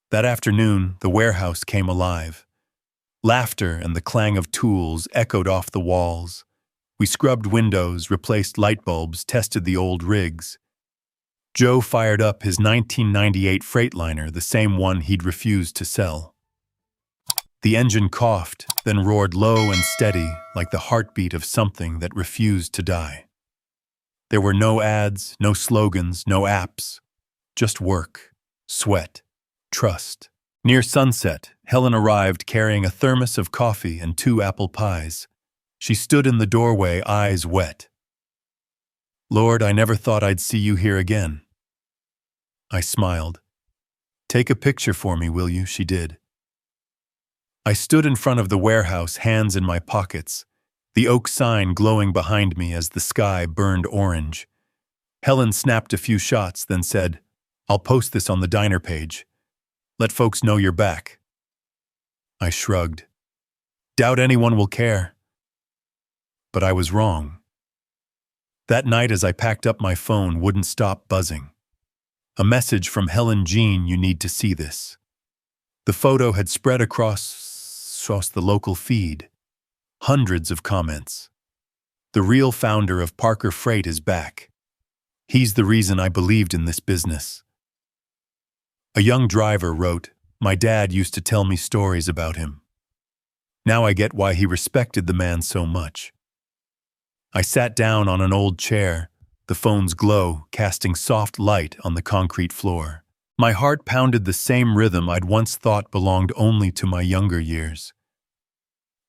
That afternoon, the warehouse came alive. Laughter and the clang of tools echoed off the walls. We scrubbed windows, replaced light bulbs, tested the old rigs. Joe fired up his 1998 Freightliner, the same one he'd refused to sell. The engine coughed, then roared low and steady like the heartbeat of something that refused to die. There were no ads, no slogans, no apps. Just work, sweat, trust. Near sunset, Helen arrived carrying a thermos of coffee and 2 apple pies. She stood in the doorway, eyes wet. "Lord, I never thought I'd see you here again." I smiled. "Take a picture for me, will you?" She did. I stood in front of the warehouse, hands in my pockets, the oak sign glowing behind me as the sky burned orange. Helen snapped a few shots, then said, "I'll post this on the diner page. Let folks know you're back." I shrugged. "Doubt anyone will care." But I was wrong. That night, as I packed up, my phone wouldn't stop buzzing. A message from Helen: "Gene, you need to see this." The photo had spread across the local feed. Hundreds of comments. "The real founder of Parker Freight is back. He's the reason I believed in this business." A young driver wrote, "My dad used to tell me stories about him. Now I get why he respected the man so much." I sat down on an old chair, the phone's glow casting soft light on the concrete floor. My heart pounded the same rhythm I'd once thought belonged only to my younger years.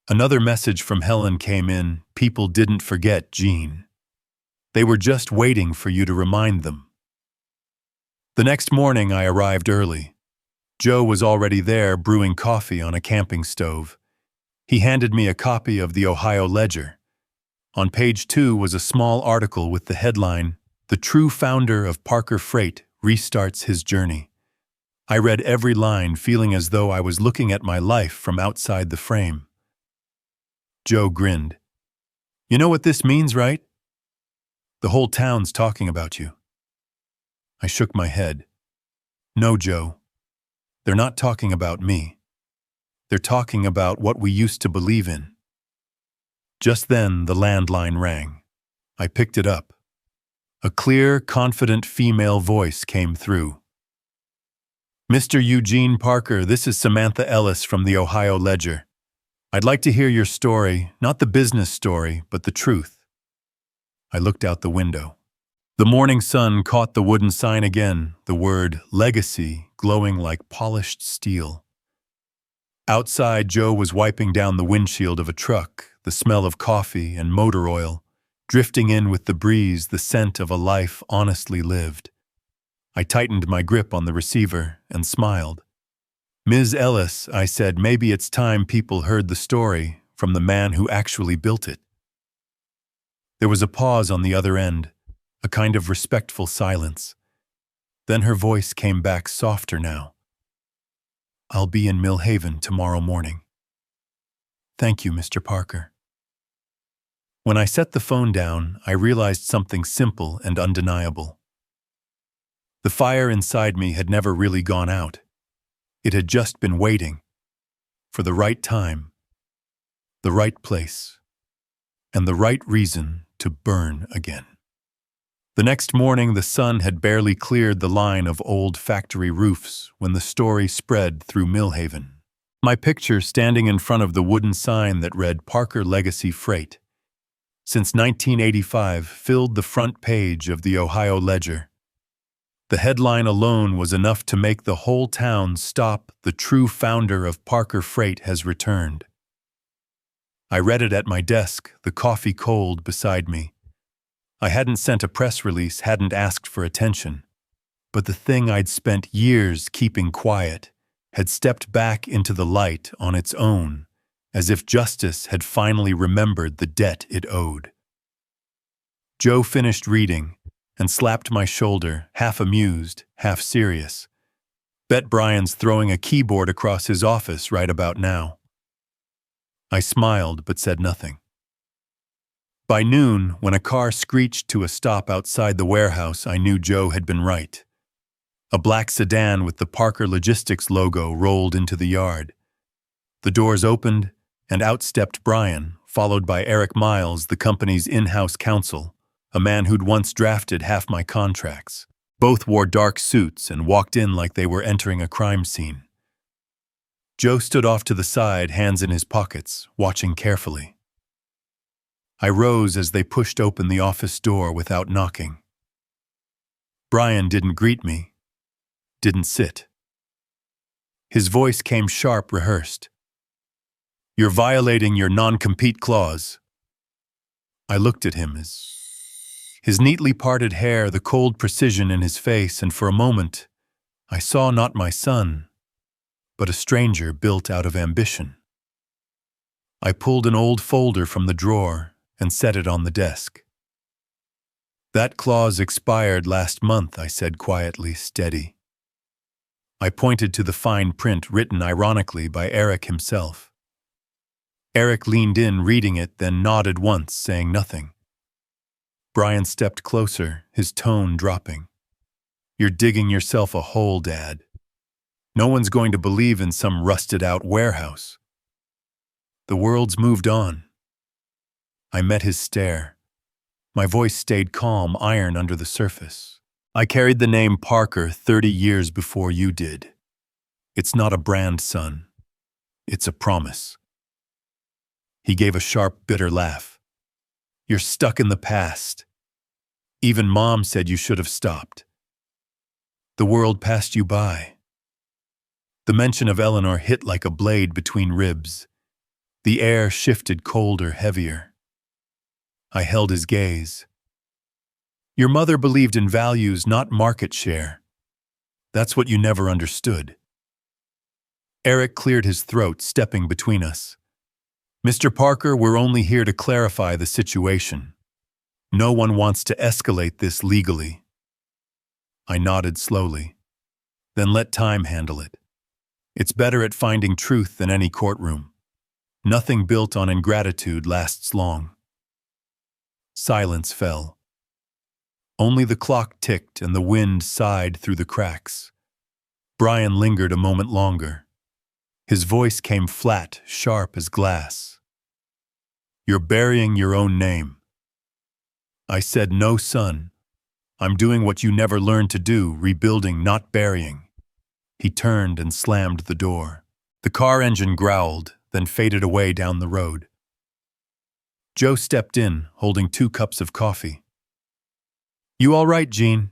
Another message from Helen came in. "People didn't forget Gene. They were just waiting for you to remind them." The next morning I arrived early. Joe was already there, brewing coffee on a camping stove. He handed me a copy of the Ohio Ledger. On page 2 was a small article with the headline, "The true founder of Parker Freight restarts his journey." I read every line, feeling as though I was looking at my life from outside the frame. Joe grinned. "You know what this means, right? The whole town's talking about you." I shook my head. "No, Joe. They're not talking about me. They're talking about what we used to believe in." Just then, the landline rang. I picked it up. A clear, confident female voice came through. "Mr. Eugene Parker, this is Samantha Ellis from the Ohio Ledger. I'd like to hear your story, not the business story, but the truth." I looked out the window. The morning sun caught the wooden sign again, the word "Legacy" glowing like polished steel. Outside, Joe was wiping down the windshield of a truck, the smell of coffee and motor oil, drifting in with the breeze, the scent of a life honestly lived. I tightened my grip on the receiver and smiled. "Ms. Ellis," I said, "maybe it's time people heard the story from the man who actually built it." There was a pause on the other end, a kind of respectful silence. Then her voice came back softer now. "I'll be in Millhaven tomorrow morning." "Thank you, Mr. Parker." When I set the phone down, I realized something simple and undeniable. The fire inside me had never really gone out. It had just been waiting for the right time, the right place, and the right reason to burn again. The next morning, the sun had barely cleared the line of old factory roofs when the story spread through Millhaven. My picture standing in front of the wooden sign that read Parker Legacy Freight, since 1985, filled the front page of the Ohio Ledger. The headline alone was enough to make the whole town stop. "The true founder of Parker Freight has returned." I read it at my desk, the coffee cold beside me. I hadn't sent a press release, hadn't asked for attention. But the thing I'd spent years keeping quiet had stepped back into the light on its own, as if justice had finally remembered the debt it owed. Joe finished reading and slapped my shoulder, half amused, half serious. "Bet Brian's throwing a keyboard across his office right about now." I smiled but said nothing. By noon, when a car screeched to a stop outside the warehouse, I knew Joe had been right. A black sedan with the Parker Logistics logo rolled into the yard. The doors opened, and out stepped Brian, followed by Eric Miles, the company's in-house counsel, a man who'd once drafted half my contracts. Both wore dark suits and walked in like they were entering a crime scene. Joe stood off to the side, hands in his pockets, watching carefully. I rose as they pushed open the office door without knocking. Brian didn't greet me, didn't sit. His voice came sharp, rehearsed. "You're violating your non-compete clause." I looked at him, his neatly parted hair, the cold precision in his face, and for a moment I saw not my son, but a stranger built out of ambition. I pulled an old folder from the drawer and set it on the desk. "That clause expired last month," I said quietly, steady. I pointed to the fine print written ironically by Eric himself. Eric leaned in, reading it, then nodded once, saying nothing. Brian stepped closer, his tone dropping. "You're digging yourself a hole, Dad. No one's going to believe in some rusted-out warehouse. The world's moved on." I met his stare. My voice stayed calm, iron under the surface. "I carried the name Parker 30 years before you did. It's not a brand, son. It's a promise." He gave a sharp, bitter laugh. "You're stuck in the past. Even Mom said you should have stopped. The world passed you by." The mention of Eleanor hit like a blade between ribs. The air shifted colder, heavier. I held his gaze. "Your mother believed in values, not market share. That's what you never understood." Eric cleared his throat, stepping between us. "Mr. Parker, we're only here to clarify the situation. No one wants to escalate this legally." I nodded slowly. "Then let time handle it. It's better at finding truth than any courtroom. Nothing built on ingratitude lasts long." Silence fell. Only the clock ticked and the wind sighed through the cracks. Brian lingered a moment longer. His voice came flat, sharp as glass. "You're burying your own name." I said, "No, son. I'm doing what you never learned to do, rebuilding, not burying." He turned and slammed the door. The car engine growled, then faded away down the road. Joe stepped in, holding 2 cups of coffee. "You all right, Gene?"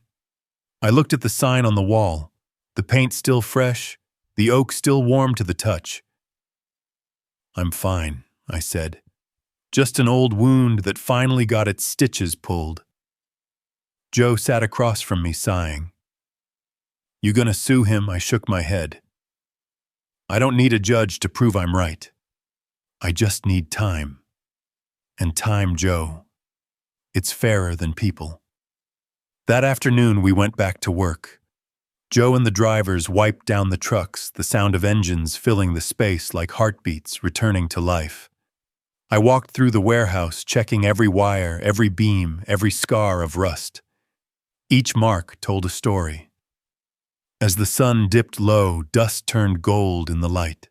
I looked at the sign on the wall. The paint still fresh, the oak still warm to the touch. "I'm fine," I said. "Just an old wound that finally got its stitches pulled." Joe sat across from me, sighing. "You gonna sue him?" I shook my head. "I don't need a judge to prove I'm right. I just need time. And time, Joe. It's fairer than people." That afternoon, we went back to work. Joe and the drivers wiped down the trucks, the sound of engines filling the space like heartbeats returning to life. I walked through the warehouse, checking every wire, every beam, every scar of rust. Each mark told a story. As the sun dipped low, dust turned gold in the light.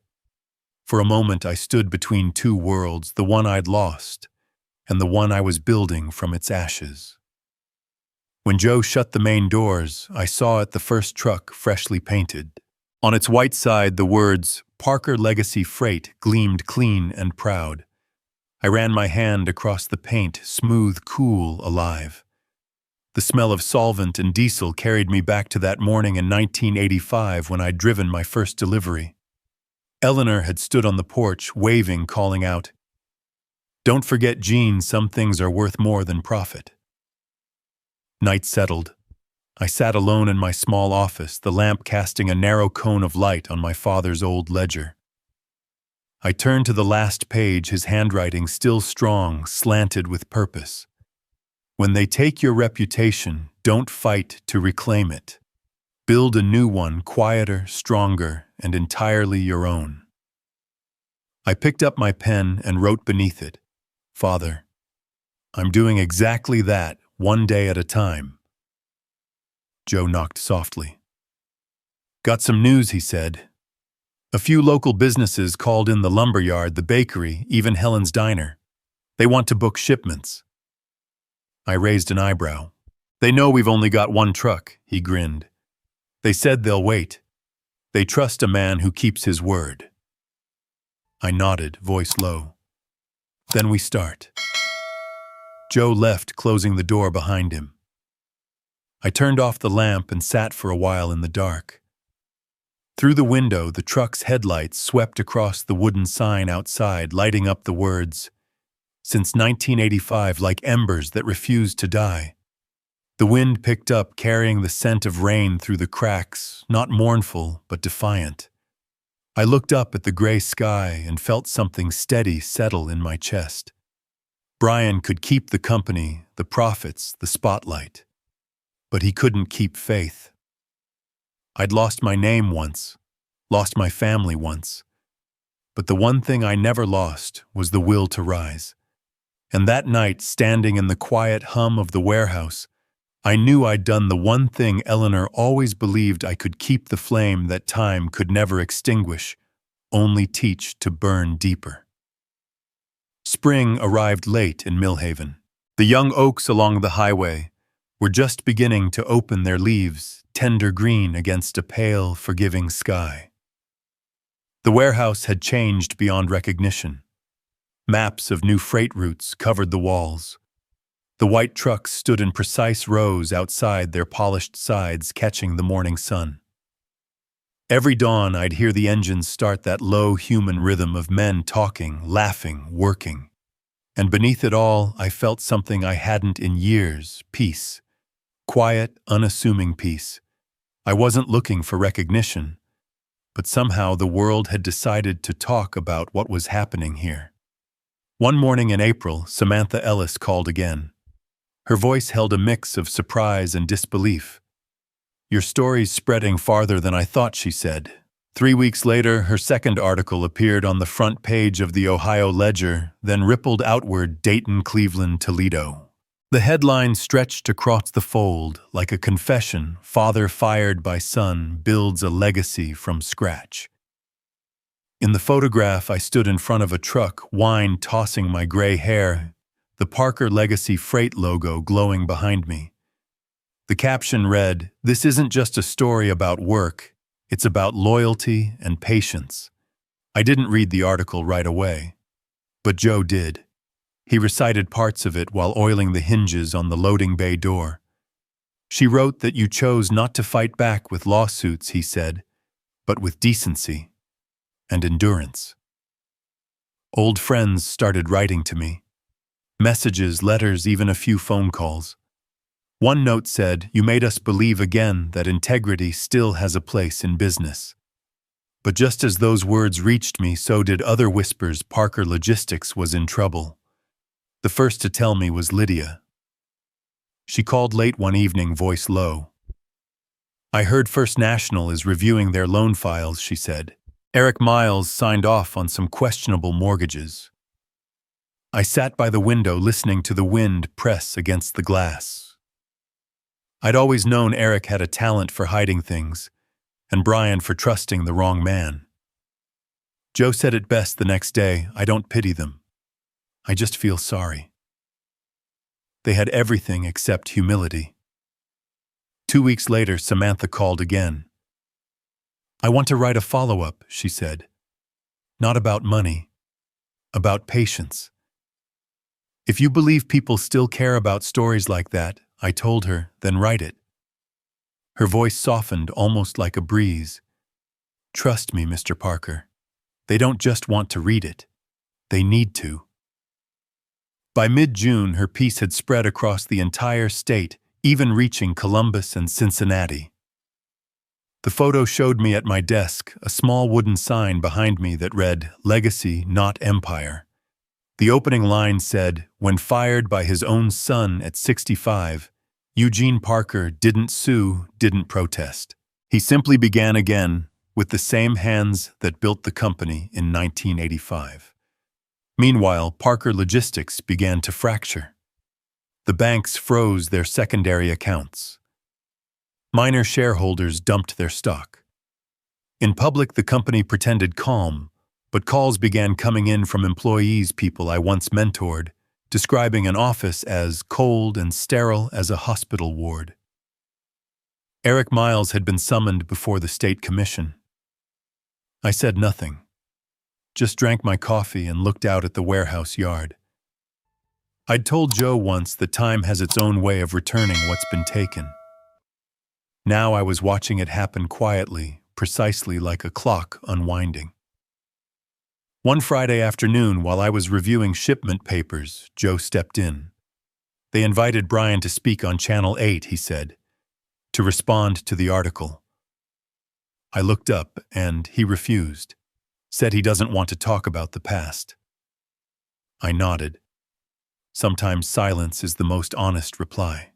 For a moment, I stood between 2 worlds, the one I'd lost and the one I was building from its ashes. When Joe shut the main doors, I saw it the first truck freshly painted. On its white side, the words, "Parker Legacy Freight," gleamed clean and proud. I ran my hand across the paint, smooth, cool, alive. The smell of solvent and diesel carried me back to that morning in 1985 when I'd driven my first delivery. Eleanor had stood on the porch, waving, calling out, "Don't forget, Gene, some things are worth more than profit." Night settled. I sat alone in my small office, the lamp casting a narrow cone of light on my father's old ledger. I turned to the last page, his handwriting still strong, slanted with purpose. "When they take your reputation, don't fight to reclaim it. Build a new one, quieter, stronger, and entirely your own." I picked up my pen and wrote beneath it, "Father, I'm doing exactly that, one day at a time." Joe knocked softly. Got some news, he said. A few local businesses called in the lumberyard, the bakery, even Helen's Diner. They want to book shipments. I raised an eyebrow. They know we've only got one truck, he grinned. They said they'll wait. They trust a man who keeps his word. I nodded, voice low. Then we start. Joe left, closing the door behind him. I turned off the lamp and sat for a while in the dark. Through the window, the truck's headlights swept across the wooden sign outside, lighting up the words, "Since 1985, like embers that refuse to die." The wind picked up, carrying the scent of rain through the cracks, not mournful, but defiant. I looked up at the gray sky and felt something steady settle in my chest. Brian could keep the company, the profits, the spotlight. But he couldn't keep faith. I'd lost my name once, lost my family once. But the one thing I never lost was the will to rise. And that night, standing in the quiet hum of the warehouse, I knew I'd done the one thing Eleanor always believed I could: keep the flame that time could never extinguish, only teach to burn deeper. Spring arrived late in Millhaven. The young oaks along the highway were just beginning to open their leaves, tender green against a pale, forgiving sky. The warehouse had changed beyond recognition. Maps of new freight routes covered the walls. The white trucks stood in precise rows outside, their polished sides catching the morning sun. Every dawn I'd hear the engines start, that low human rhythm of men talking, laughing, working. And beneath it all, I felt something I hadn't in years: peace. Quiet, unassuming peace. I wasn't looking for recognition, but somehow the world had decided to talk about what was happening here. One morning in April, Samantha Ellis called again. Her voice held a mix of surprise and disbelief. "Your story's spreading farther than I thought," she said. 3 weeks later, her second article appeared on the front page of the Ohio Ledger, then rippled outward: Dayton, Cleveland, Toledo. The headline stretched across the fold like a confession: father fired by son builds a legacy from scratch. In the photograph, I stood in front of a truck, wine tossing my gray hair, the Parker Legacy Freight logo glowing behind me. The caption read, "This isn't just a story about work, it's about loyalty and patience." I didn't read the article right away, but Joe did. He recited parts of it while oiling the hinges on the loading bay door. "She wrote that you chose not to fight back with lawsuits," he said, "but with decency and endurance." Old friends started writing to me. Messages, letters, even a few phone calls. One note said, "You made us believe again that integrity still has a place in business." But just as those words reached me, so did other whispers: Parker Logistics was in trouble. The first to tell me was Lydia. She called late one evening, voice low. "I heard First National is reviewing their loan files," she said. "Eric Miles signed off on some questionable mortgages." I sat by the window listening to the wind press against the glass. I'd always known Eric had a talent for hiding things, and Brian for trusting the wrong man. Joe said it best the next day: "I don't pity them. I just feel sorry." They had everything except humility. 2 weeks later, Samantha called again. "I want to write a follow-up," she said. "Not about money, about patience." "If you believe people still care about stories like that," I told her, "then write it." Her voice softened almost like a breeze. "Trust me, Mr. Parker. They don't just want to read it. They need to." By mid-June, her piece had spread across the entire state, even reaching Columbus and Cincinnati. The photo showed me at my desk, a small wooden sign behind me that read, "Legacy, not Empire." The opening line said, "When fired by his own son at 65, Eugene Parker didn't sue, didn't protest. He simply began again with the same hands that built the company in 1985. Meanwhile, Parker Logistics began to fracture. The banks froze their secondary accounts. Minor shareholders dumped their stock. In public, the company pretended calm, but calls began coming in from employees people I once mentored, describing an office as cold and sterile as a hospital ward. Eric Miles had been summoned before the state commission. I said nothing, just drank my coffee and looked out at the warehouse yard. I'd told Joe once that time has its own way of returning what's been taken. Now I was watching it happen quietly, precisely like a clock unwinding. One Friday afternoon, while I was reviewing shipment papers, Joe stepped in. They invited Brian to speak on Channel 8, he said, to respond to the article. I looked up, and he refused, said he doesn't want to talk about the past. I nodded. Sometimes silence is the most honest reply.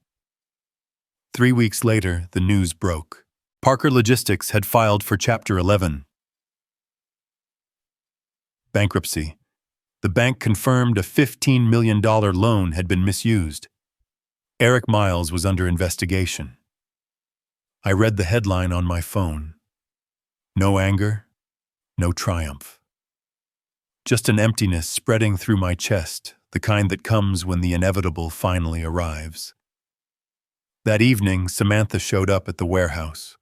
3 weeks later, the news broke. Parker Logistics had filed for Chapter 11. Bankruptcy. The bank confirmed a $15 million loan had been misused. Eric Miles was under investigation. I read the headline on my phone. No anger, no triumph. Just an emptiness spreading through my chest, the kind that comes when the inevitable finally arrives. That evening, Samantha showed up at the warehouse.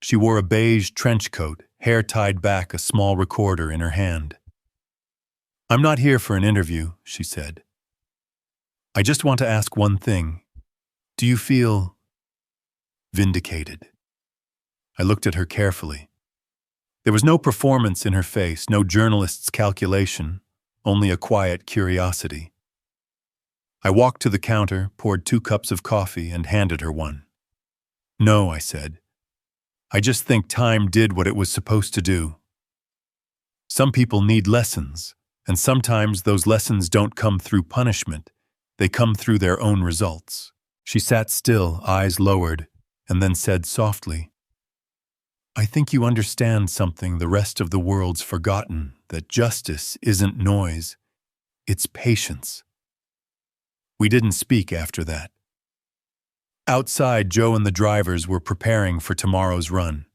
She wore a beige trench coat, hair tied back, a small recorder in her hand. "I'm not here for an interview," she said. "I just want to ask one thing. Do you feel vindicated?" I looked at her carefully. There was no performance in her face, no journalist's calculation, only a quiet curiosity. I walked to the counter, poured 2 cups of coffee, and handed her one. "No," I said. "I just think time did what it was supposed to do. Some people need lessons, and sometimes those lessons don't come through punishment. They come through their own results." She sat still, eyes lowered, and then said softly, "I think you understand something the rest of the world's forgotten, that justice isn't noise, it's patience." We didn't speak after that. Outside, Joe and the drivers were preparing for tomorrow's run.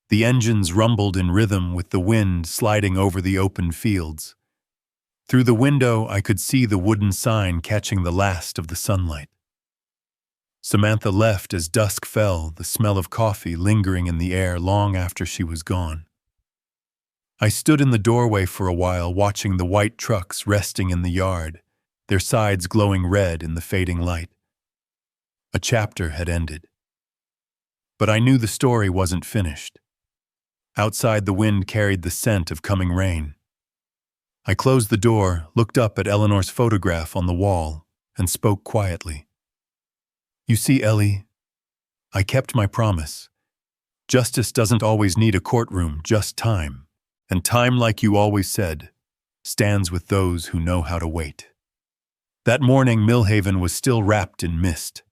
The engines rumbled in rhythm with the wind sliding over the open fields. Through the window, I could see the wooden sign catching the last of the sunlight. Samantha left as dusk fell, the smell of coffee lingering in the air long after she was gone. I stood in the doorway for a while, watching the white trucks resting in the yard, their sides glowing red in the fading light. A chapter had ended. But I knew the story wasn't finished. Outside, the wind carried the scent of coming rain. I closed the door, looked up at Eleanor's photograph on the wall, and spoke quietly. "You see, Ellie, I kept my promise. Justice doesn't always need a courtroom, just time. And time, like you always said, stands with those who know how to wait." That morning, Millhaven was still wrapped in mist.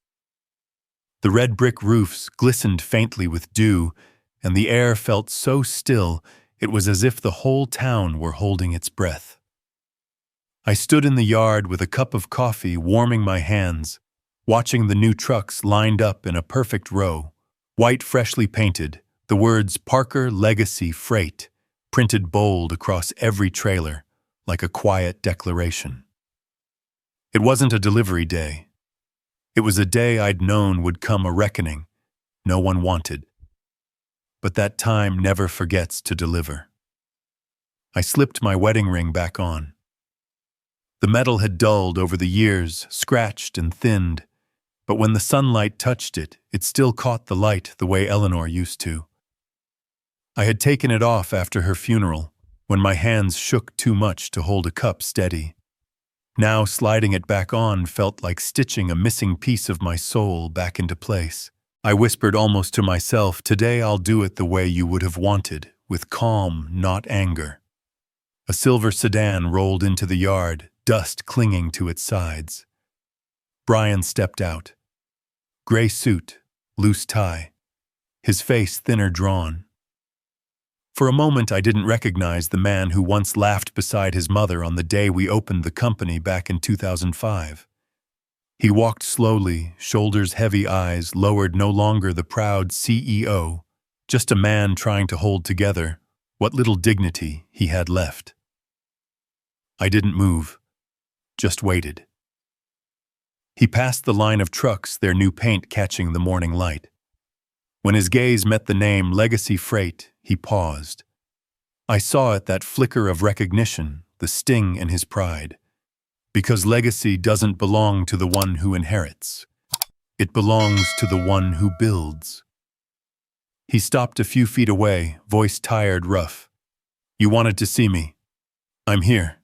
The red brick roofs glistened faintly with dew, and the air felt so still it was as if the whole town were holding its breath. I stood in the yard with a cup of coffee, warming my hands, watching the new trucks lined up in a perfect row, white freshly painted, the words Parker Legacy Freight printed bold across every trailer, like a quiet declaration. It wasn't a delivery day. It was a day I'd known would come a reckoning no one wanted. But that time never forgets to deliver. I slipped my wedding ring back on. The metal had dulled over the years, scratched and thinned, but when the sunlight touched it, it still caught the light the way Eleanor used to. I had taken it off after her funeral, when my hands shook too much to hold a cup steady. Now sliding it back on felt like stitching a missing piece of my soul back into place. I whispered almost to myself, "Today I'll do it the way you would have wanted, with calm, not anger." A silver sedan rolled into the yard, dust clinging to its sides. Brian stepped out. Gray suit, loose tie, his face thinner drawn. For a moment I didn't recognize the man who once laughed beside his mother on the day we opened the company back in 2005. He walked slowly, shoulders heavy, eyes lowered, no longer the proud CEO, just a man trying to hold together what little dignity he had left. I didn't move, just waited. He passed the line of trucks, their new paint catching the morning light. When his gaze met the name Legacy Freight, he paused. I saw it, that flicker of recognition, the sting in his pride. Because legacy doesn't belong to the one who inherits. It belongs to the one who builds. He stopped a few feet away, voice tired, rough. You wanted to see me. I'm here.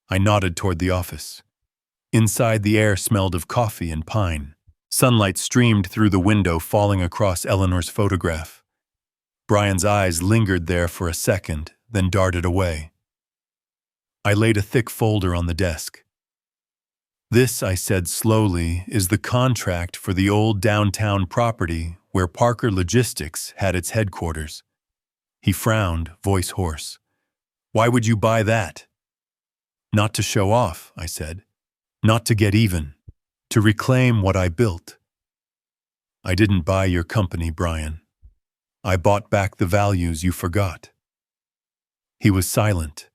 I nodded toward the office. Inside, the air smelled of coffee and pine. Sunlight streamed through the window, falling across Eleanor's photograph. Brian's eyes lingered there for a second, then darted away. I laid a thick folder on the desk. This, I said slowly, is the contract for the old downtown property where Parker Logistics had its headquarters. He frowned, voice hoarse. Why would you buy that? Not to show off, I said. Not to get even. To reclaim what I built. I didn't buy your company, Brian. I bought back the values you forgot. He was silent.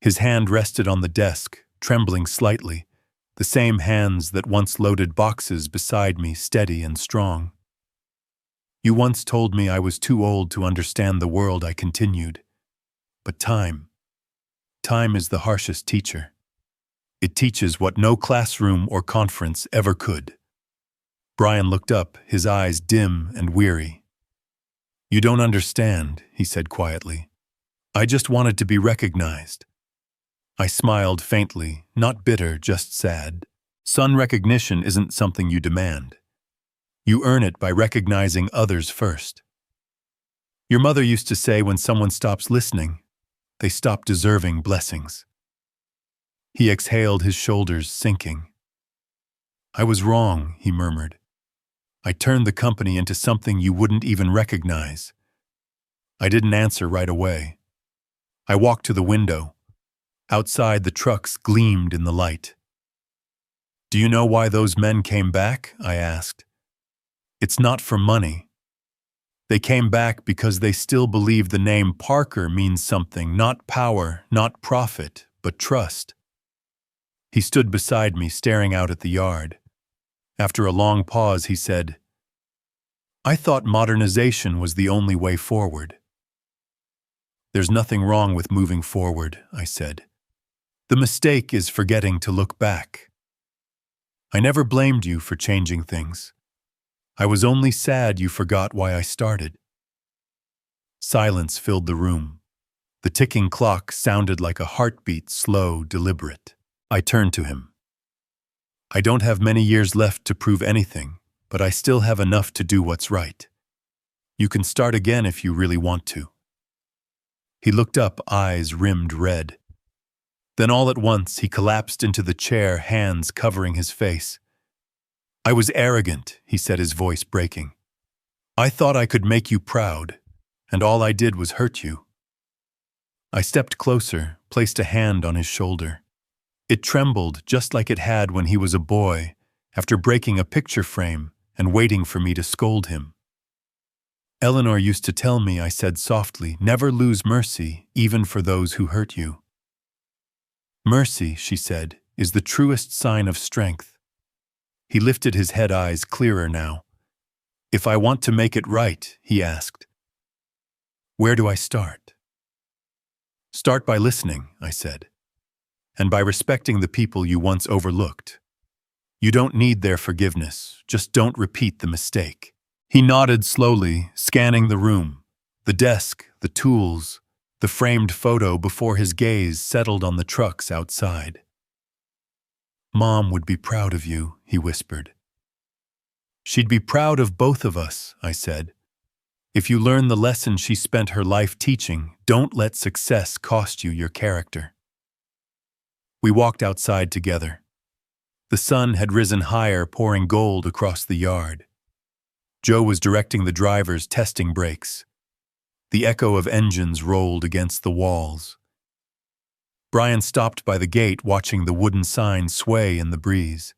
His hand rested on the desk, trembling slightly, the same hands that once loaded boxes beside me, steady and strong. You once told me I was too old to understand the world, I continued. But time is the harshest teacher. It teaches what no classroom or conference ever could. Brian looked up, his eyes dim and weary. You don't understand, he said quietly. I just wanted to be recognized. I smiled faintly, not bitter, just sad. Son, recognition isn't something you demand. You earn it by recognizing others first. Your mother used to say when someone stops listening, they stop deserving blessings. He exhaled, his shoulders sinking. I was wrong, he murmured. I turned the company into something you wouldn't even recognize. I didn't answer right away. I walked to the window. Outside, the trucks gleamed in the light. Do you know why those men came back? I asked. It's not for money. They came back because they still believe the name Parker means something, not power, not profit, but trust. He stood beside me, staring out at the yard. After a long pause, he said, I thought modernization was the only way forward. There's nothing wrong with moving forward, I said. The mistake is forgetting to look back. I never blamed you for changing things. I was only sad you forgot why I started. Silence filled the room. The ticking clock sounded like a heartbeat, slow, deliberate. I turned to him. I don't have many years left to prove anything, but I still have enough to do what's right. You can start again if you really want to. He looked up, eyes rimmed red. Then all at once he collapsed into the chair, hands covering his face. I was arrogant, he said, his voice breaking. I thought I could make you proud, and all I did was hurt you. I stepped closer, placed a hand on his shoulder. It trembled just like it had when he was a boy, after breaking a picture frame and waiting for me to scold him. Eleanor used to tell me, I said softly, never lose mercy, even for those who hurt you. Mercy, she said, is the truest sign of strength. He lifted his head, eyes clearer now. If I want to make it right, he asked. Where do I start? Start by listening, I said, and by respecting the people you once overlooked. You don't need their forgiveness, just don't repeat the mistake. He nodded slowly, scanning the room, the desk, the tools, the framed photo before his gaze settled on the trucks outside. Mom would be proud of you, he whispered. She'd be proud of both of us, I said. If you learn the lesson she spent her life teaching, don't let success cost you your character. We walked outside together. The sun had risen higher, pouring gold across the yard. Joe was directing the drivers, testing brakes. The echo of engines rolled against the walls. Brian stopped by the gate, watching the wooden sign sway in the breeze.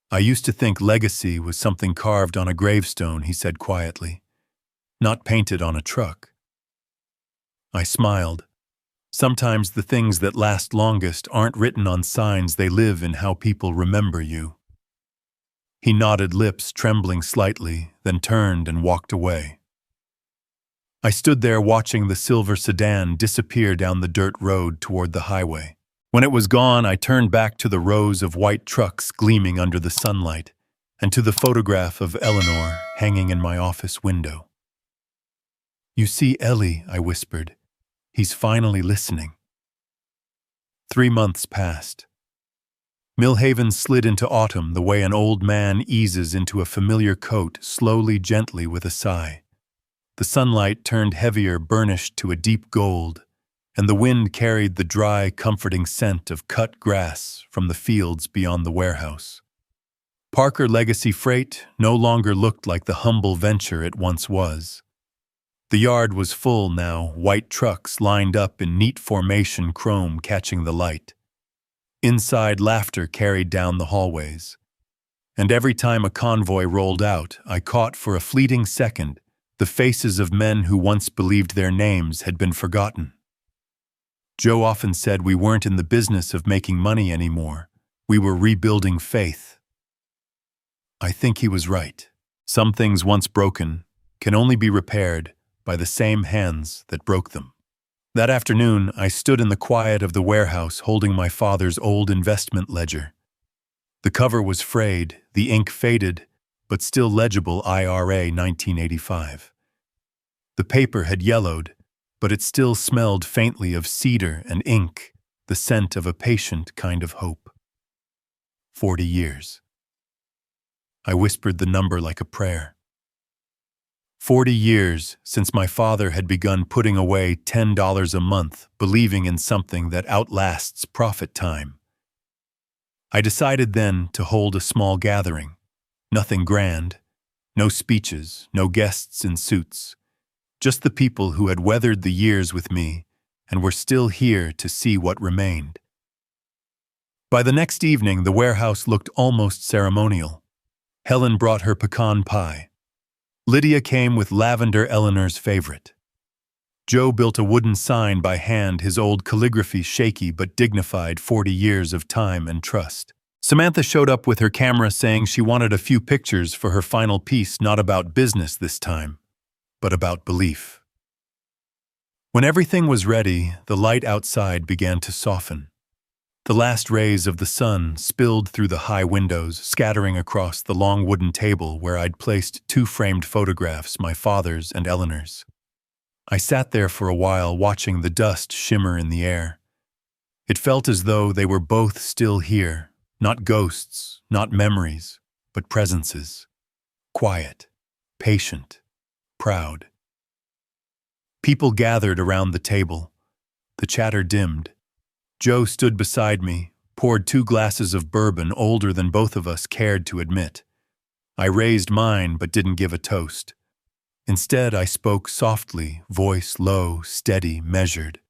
I used to think legacy was something carved on a gravestone, he said quietly. not painted on a truck. I smiled. Sometimes the things that last longest aren't written on signs, they live in how people remember you. He nodded, lips trembling slightly, then turned and walked away. I stood there watching the silver sedan disappear down the dirt road toward the highway. When it was gone, I turned back to the rows of white trucks gleaming under the sunlight, and to the photograph of Eleanor hanging in my office window. "You see Ellie," I whispered. "He's finally listening." 3 months passed. Millhaven slid into autumn the way an old man eases into a familiar coat, slowly, gently, with a sigh. The sunlight turned heavier, burnished to a deep gold, and the wind carried the dry, comforting scent of cut grass from the fields beyond the warehouse. Parker Legacy Freight no longer looked like the humble venture it once was. The yard was full now, white trucks lined up in neat formation, chrome catching the light. Inside, laughter carried down the hallways. And every time a convoy rolled out, I caught for a fleeting second the faces of men who once believed their names had been forgotten. Joe often said we weren't in the business of making money anymore. We were rebuilding faith. I think he was right. Some things once broken can only be repaired by the same hands that broke them. That afternoon, I stood in the quiet of the warehouse holding my father's old investment ledger. The cover was frayed, the ink faded, but still legible, IRA 1985. The paper had yellowed, but it still smelled faintly of cedar and ink, the scent of a patient kind of hope. 40 years. I whispered the number like a prayer. 40 years since my father had begun putting away $10 a month, believing in something that outlasts profit time. I decided then to hold a small gathering. Nothing grand, no speeches, no guests in suits, just the people who had weathered the years with me and were still here to see what remained. By the next evening, the warehouse looked almost ceremonial. Helen brought her pecan pie. Lydia came with lavender, Eleanor's favorite. Joe built a wooden sign by hand, his old calligraphy shaky but dignified, 40 years of time and trust. Samantha showed up with her camera saying she wanted a few pictures for her final piece, not about business this time, but about belief. When everything was ready, the light outside began to soften. The last rays of the sun spilled through the high windows, scattering across the long wooden table where I'd placed 2 framed photographs, my father's and Eleanor's. I sat there for a while, watching the dust shimmer in the air. It felt as though they were both still here, not ghosts, not memories, but presences. Quiet, patient, proud. People gathered around the table. The chatter dimmed. Joe stood beside me, poured 2 glasses of bourbon, older than both of us cared to admit. I raised mine but didn't give a toast. Instead, I spoke softly, voice low, steady, measured.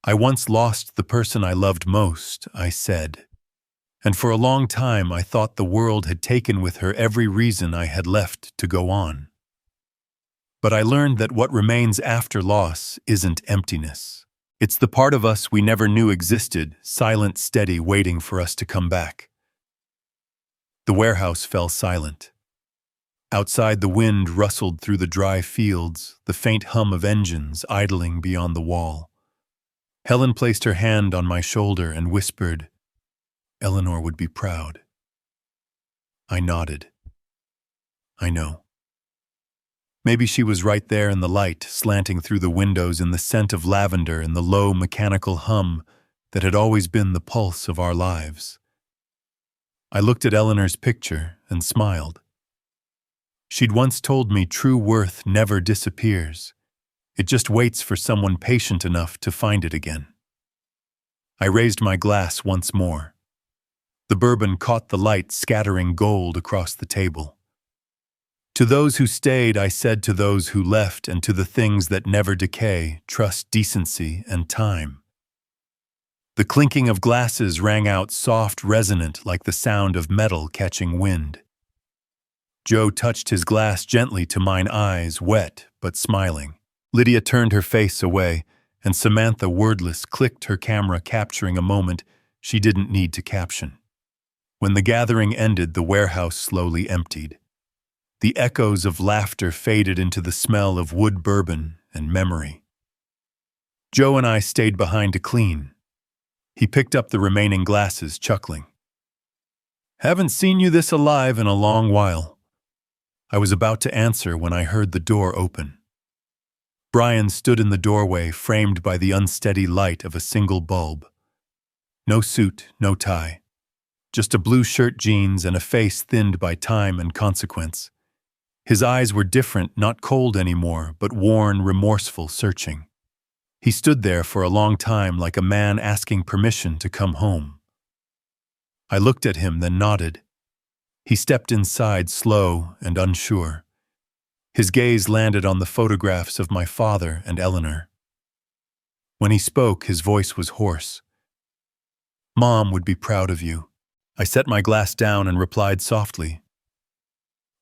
"I once lost the person I loved most," I said. "And for a long time I thought the world had taken with her every reason I had left to go on. But I learned that what remains after loss isn't emptiness. It's the part of us we never knew existed, silent, steady, waiting for us to come back." The warehouse fell silent. Outside, the wind rustled through the dry fields, the faint hum of engines idling beyond the wall. Helen placed her hand on my shoulder and whispered, "Eleanor would be proud." I nodded. I know. Maybe she was right there in the light, slanting through the windows, in the scent of lavender and the low mechanical hum that had always been the pulse of our lives. I looked at Eleanor's picture and smiled. She'd once told me true worth never disappears. It just waits for someone patient enough to find it again. I raised my glass once more. The bourbon caught the light, scattering gold across the table. To those who stayed, I said, to those who left, and to the things that never decay, trust, decency, and time. The clinking of glasses rang out soft, resonant, like the sound of metal catching wind. Joe touched his glass gently to mine, eyes wet but smiling. Lydia turned her face away, and Samantha, wordless, clicked her camera, capturing a moment she didn't need to caption. When the gathering ended, the warehouse slowly emptied. The echoes of laughter faded into the smell of wood bourbon and memory. Joe and I stayed behind to clean. He picked up the remaining glasses, chuckling. "Haven't seen you this alive in a long while." I was about to answer when I heard the door open. Brian stood in the doorway, framed by the unsteady light of a single bulb. No suit, no tie. Just a blue shirt, jeans, and a face thinned by time and consequence. His eyes were different, not cold anymore, but worn, remorseful, searching. He stood there for a long time like a man asking permission to come home. I looked at him, then nodded. He stepped inside, slow and unsure. His gaze landed on the photographs of my father and Eleanor. When he spoke, his voice was hoarse. "Mom would be proud of you." I set my glass down and replied softly,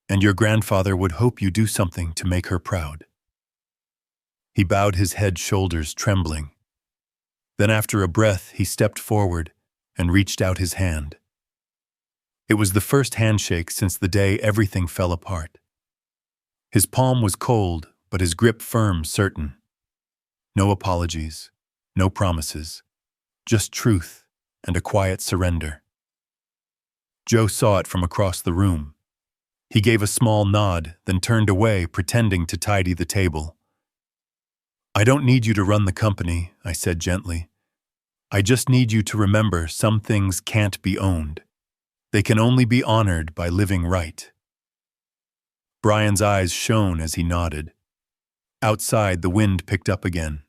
"And your grandfather would hope you do something to make her proud." He bowed his head, shoulders trembling. Then after a breath, he stepped forward and reached out his hand. It was the first handshake since the day everything fell apart. His palm was cold, but his grip firm, certain. No apologies, no promises, just truth and a quiet surrender. Joe saw it from across the room. He gave a small nod, then turned away, pretending to tidy the table. "I don't need you to run the company," I said gently. "I just need you to remember some things can't be owned. They can only be honored by living right." Brian's eyes shone as he nodded. Outside, the wind picked up again.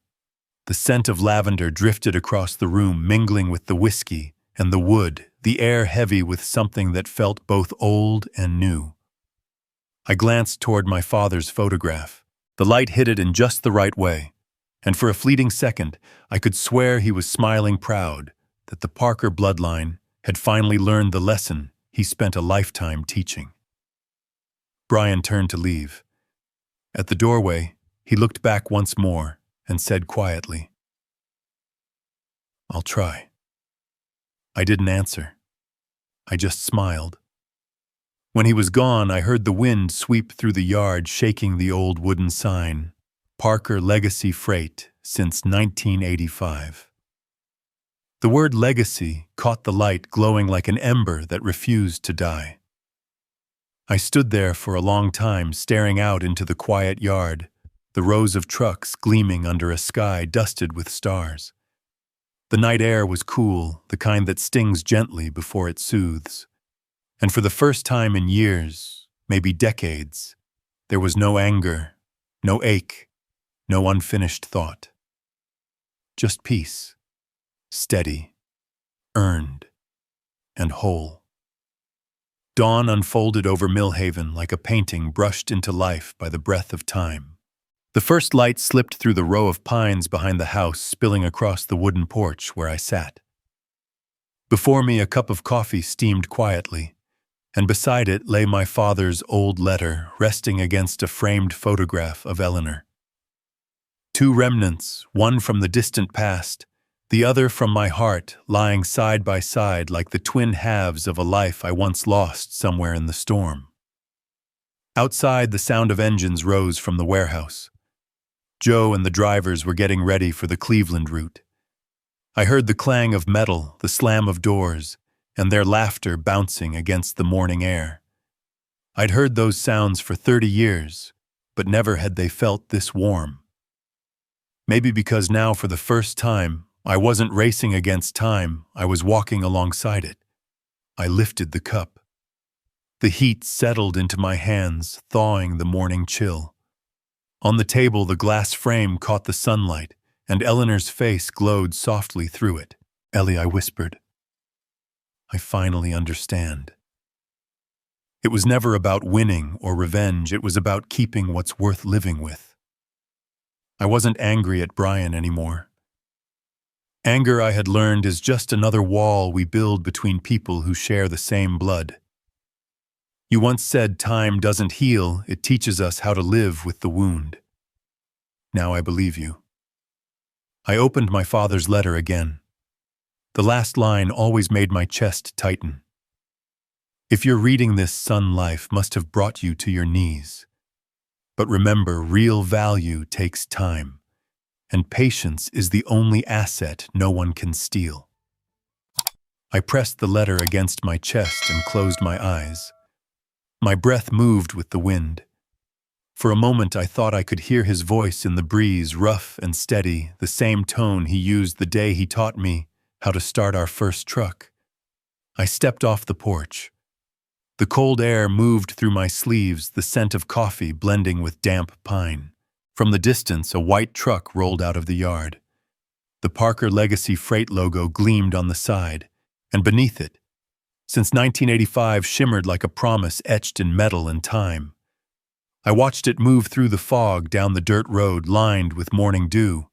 The scent of lavender drifted across the room, mingling with the whiskey and the wood, the air heavy with something that felt both old and new. I glanced toward my father's photograph. The light hit it in just the right way, and for a fleeting second, I could swear he was smiling, proud that the Parker bloodline had finally learned the lesson he spent a lifetime teaching. Brian turned to leave. At the doorway, he looked back once more and said quietly, "I'll try." I didn't answer. I just smiled. When he was gone, I heard the wind sweep through the yard, shaking the old wooden sign, "Parker Legacy Freight since 1985. The word legacy caught the light, glowing like an ember that refused to die. I stood there for a long time, staring out into the quiet yard, the rows of trucks gleaming under a sky dusted with stars. The night air was cool, the kind that stings gently before it soothes. And for the first time in years, maybe decades, there was no anger, no ache, no unfinished thought. Just peace. Steady, earned, and whole. Dawn unfolded over Millhaven like a painting brushed into life by the breath of time. The first light slipped through the row of pines behind the house, spilling across the wooden porch where I sat. Before me, a cup of coffee steamed quietly, and beside it lay my father's old letter, resting against a framed photograph of Eleanor. Two remnants, one from the distant past, the other from my heart, lying side by side like the twin halves of a life I once lost somewhere in the storm. Outside, the sound of engines rose from the warehouse. Joe and the drivers were getting ready for the Cleveland route. I heard the clang of metal, the slam of doors, and their laughter bouncing against the morning air. I'd heard those sounds for 30 years, but never had they felt this warm. Maybe because now, for the first time, I wasn't racing against time, I was walking alongside it. I lifted the cup. The heat settled into my hands, thawing the morning chill. On the table, the glass frame caught the sunlight, and Eleanor's face glowed softly through it. "Ellie," I whispered, "I finally understand." It was never about winning or revenge, it was about keeping what's worth living with. I wasn't angry at Brian anymore. Anger, I had learned, is just another wall we build between people who share the same blood. You once said time doesn't heal, it teaches us how to live with the wound. Now I believe you. I opened my father's letter again. The last line always made my chest tighten. If you're reading this, son, life must have brought you to your knees. But remember, real value takes time, and patience is the only asset no one can steal. I pressed the letter against my chest and closed my eyes. My breath moved with the wind. For a moment I thought I could hear his voice in the breeze, rough and steady, the same tone he used the day he taught me how to start our first truck. I stepped off the porch. The cold air moved through my sleeves, the scent of coffee blending with damp pine. From the distance, a white truck rolled out of the yard. The Parker Legacy Freight logo gleamed on the side, and beneath it, since 1985, shimmered like a promise etched in metal and time. I watched it move through the fog down the dirt road lined with morning dew.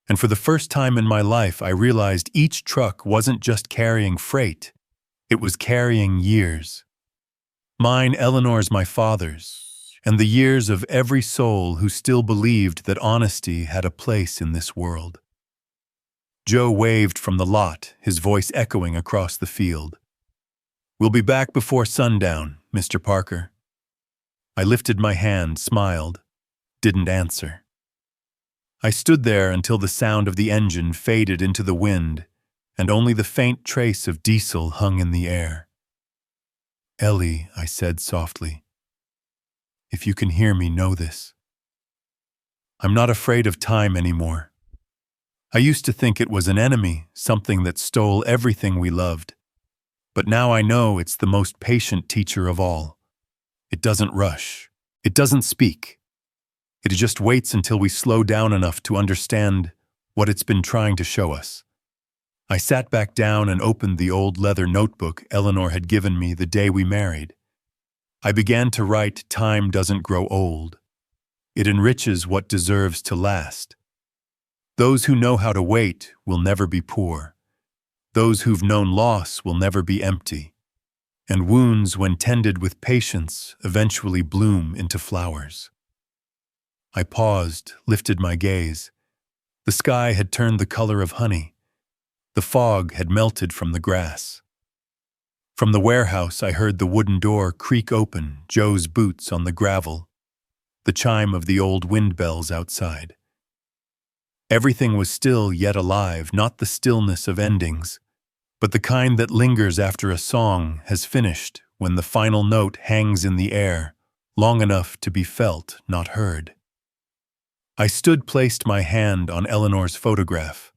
And for the first time in my life, I realized each truck wasn't just carrying freight. It was carrying years. Mine, Eleanor's, my father's, and the years of every soul who still believed that honesty had a place in this world. Joe waved from the lot, his voice echoing across the field. "We'll be back before sundown, Mr. Parker." I lifted my hand, smiled, didn't answer. I stood there until the sound of the engine faded into the wind, and only the faint trace of diesel hung in the air. "Ellie," I said softly, "if you can hear me, know this. I'm not afraid of time anymore. I used to think it was an enemy, something that stole everything we loved. But now I know it's the most patient teacher of all. It doesn't rush. It doesn't speak. It just waits until we slow down enough to understand what it's been trying to show us." I sat back down and opened the old leather notebook Eleanor had given me the day we married. I began to write, "Time doesn't grow old. It enriches what deserves to last. Those who know how to wait will never be poor. Those who've known loss will never be empty. And wounds, when tended with patience, eventually bloom into flowers." I paused, lifted my gaze. The sky had turned the color of honey. The fog had melted from the grass. From the warehouse, I heard the wooden door creak open, Joe's boots on the gravel, the chime of the old wind bells outside. Everything was still yet alive, not the stillness of endings, but the kind that lingers after a song has finished, when the final note hangs in the air, long enough to be felt, not heard. I placed my hand on Eleanor's photograph.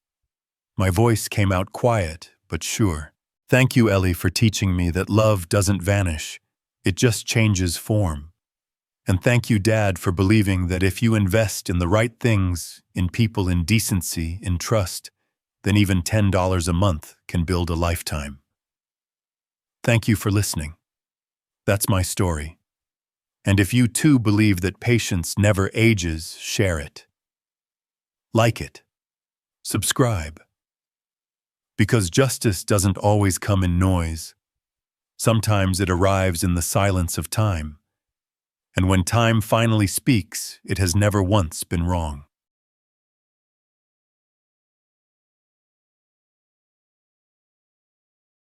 My voice came out quiet, but sure. "Thank you, Ellie, for teaching me that love doesn't vanish. It just changes form. And thank you, Dad, for believing that if you invest in the right things, in people, in decency, in trust, then even $10 a month can build a lifetime." Thank you for listening. That's my story. And if you too believe that patience never ages, share it. Like it. Subscribe. Because justice doesn't always come in noise. Sometimes it arrives in the silence of time. And when time finally speaks, it has never once been wrong.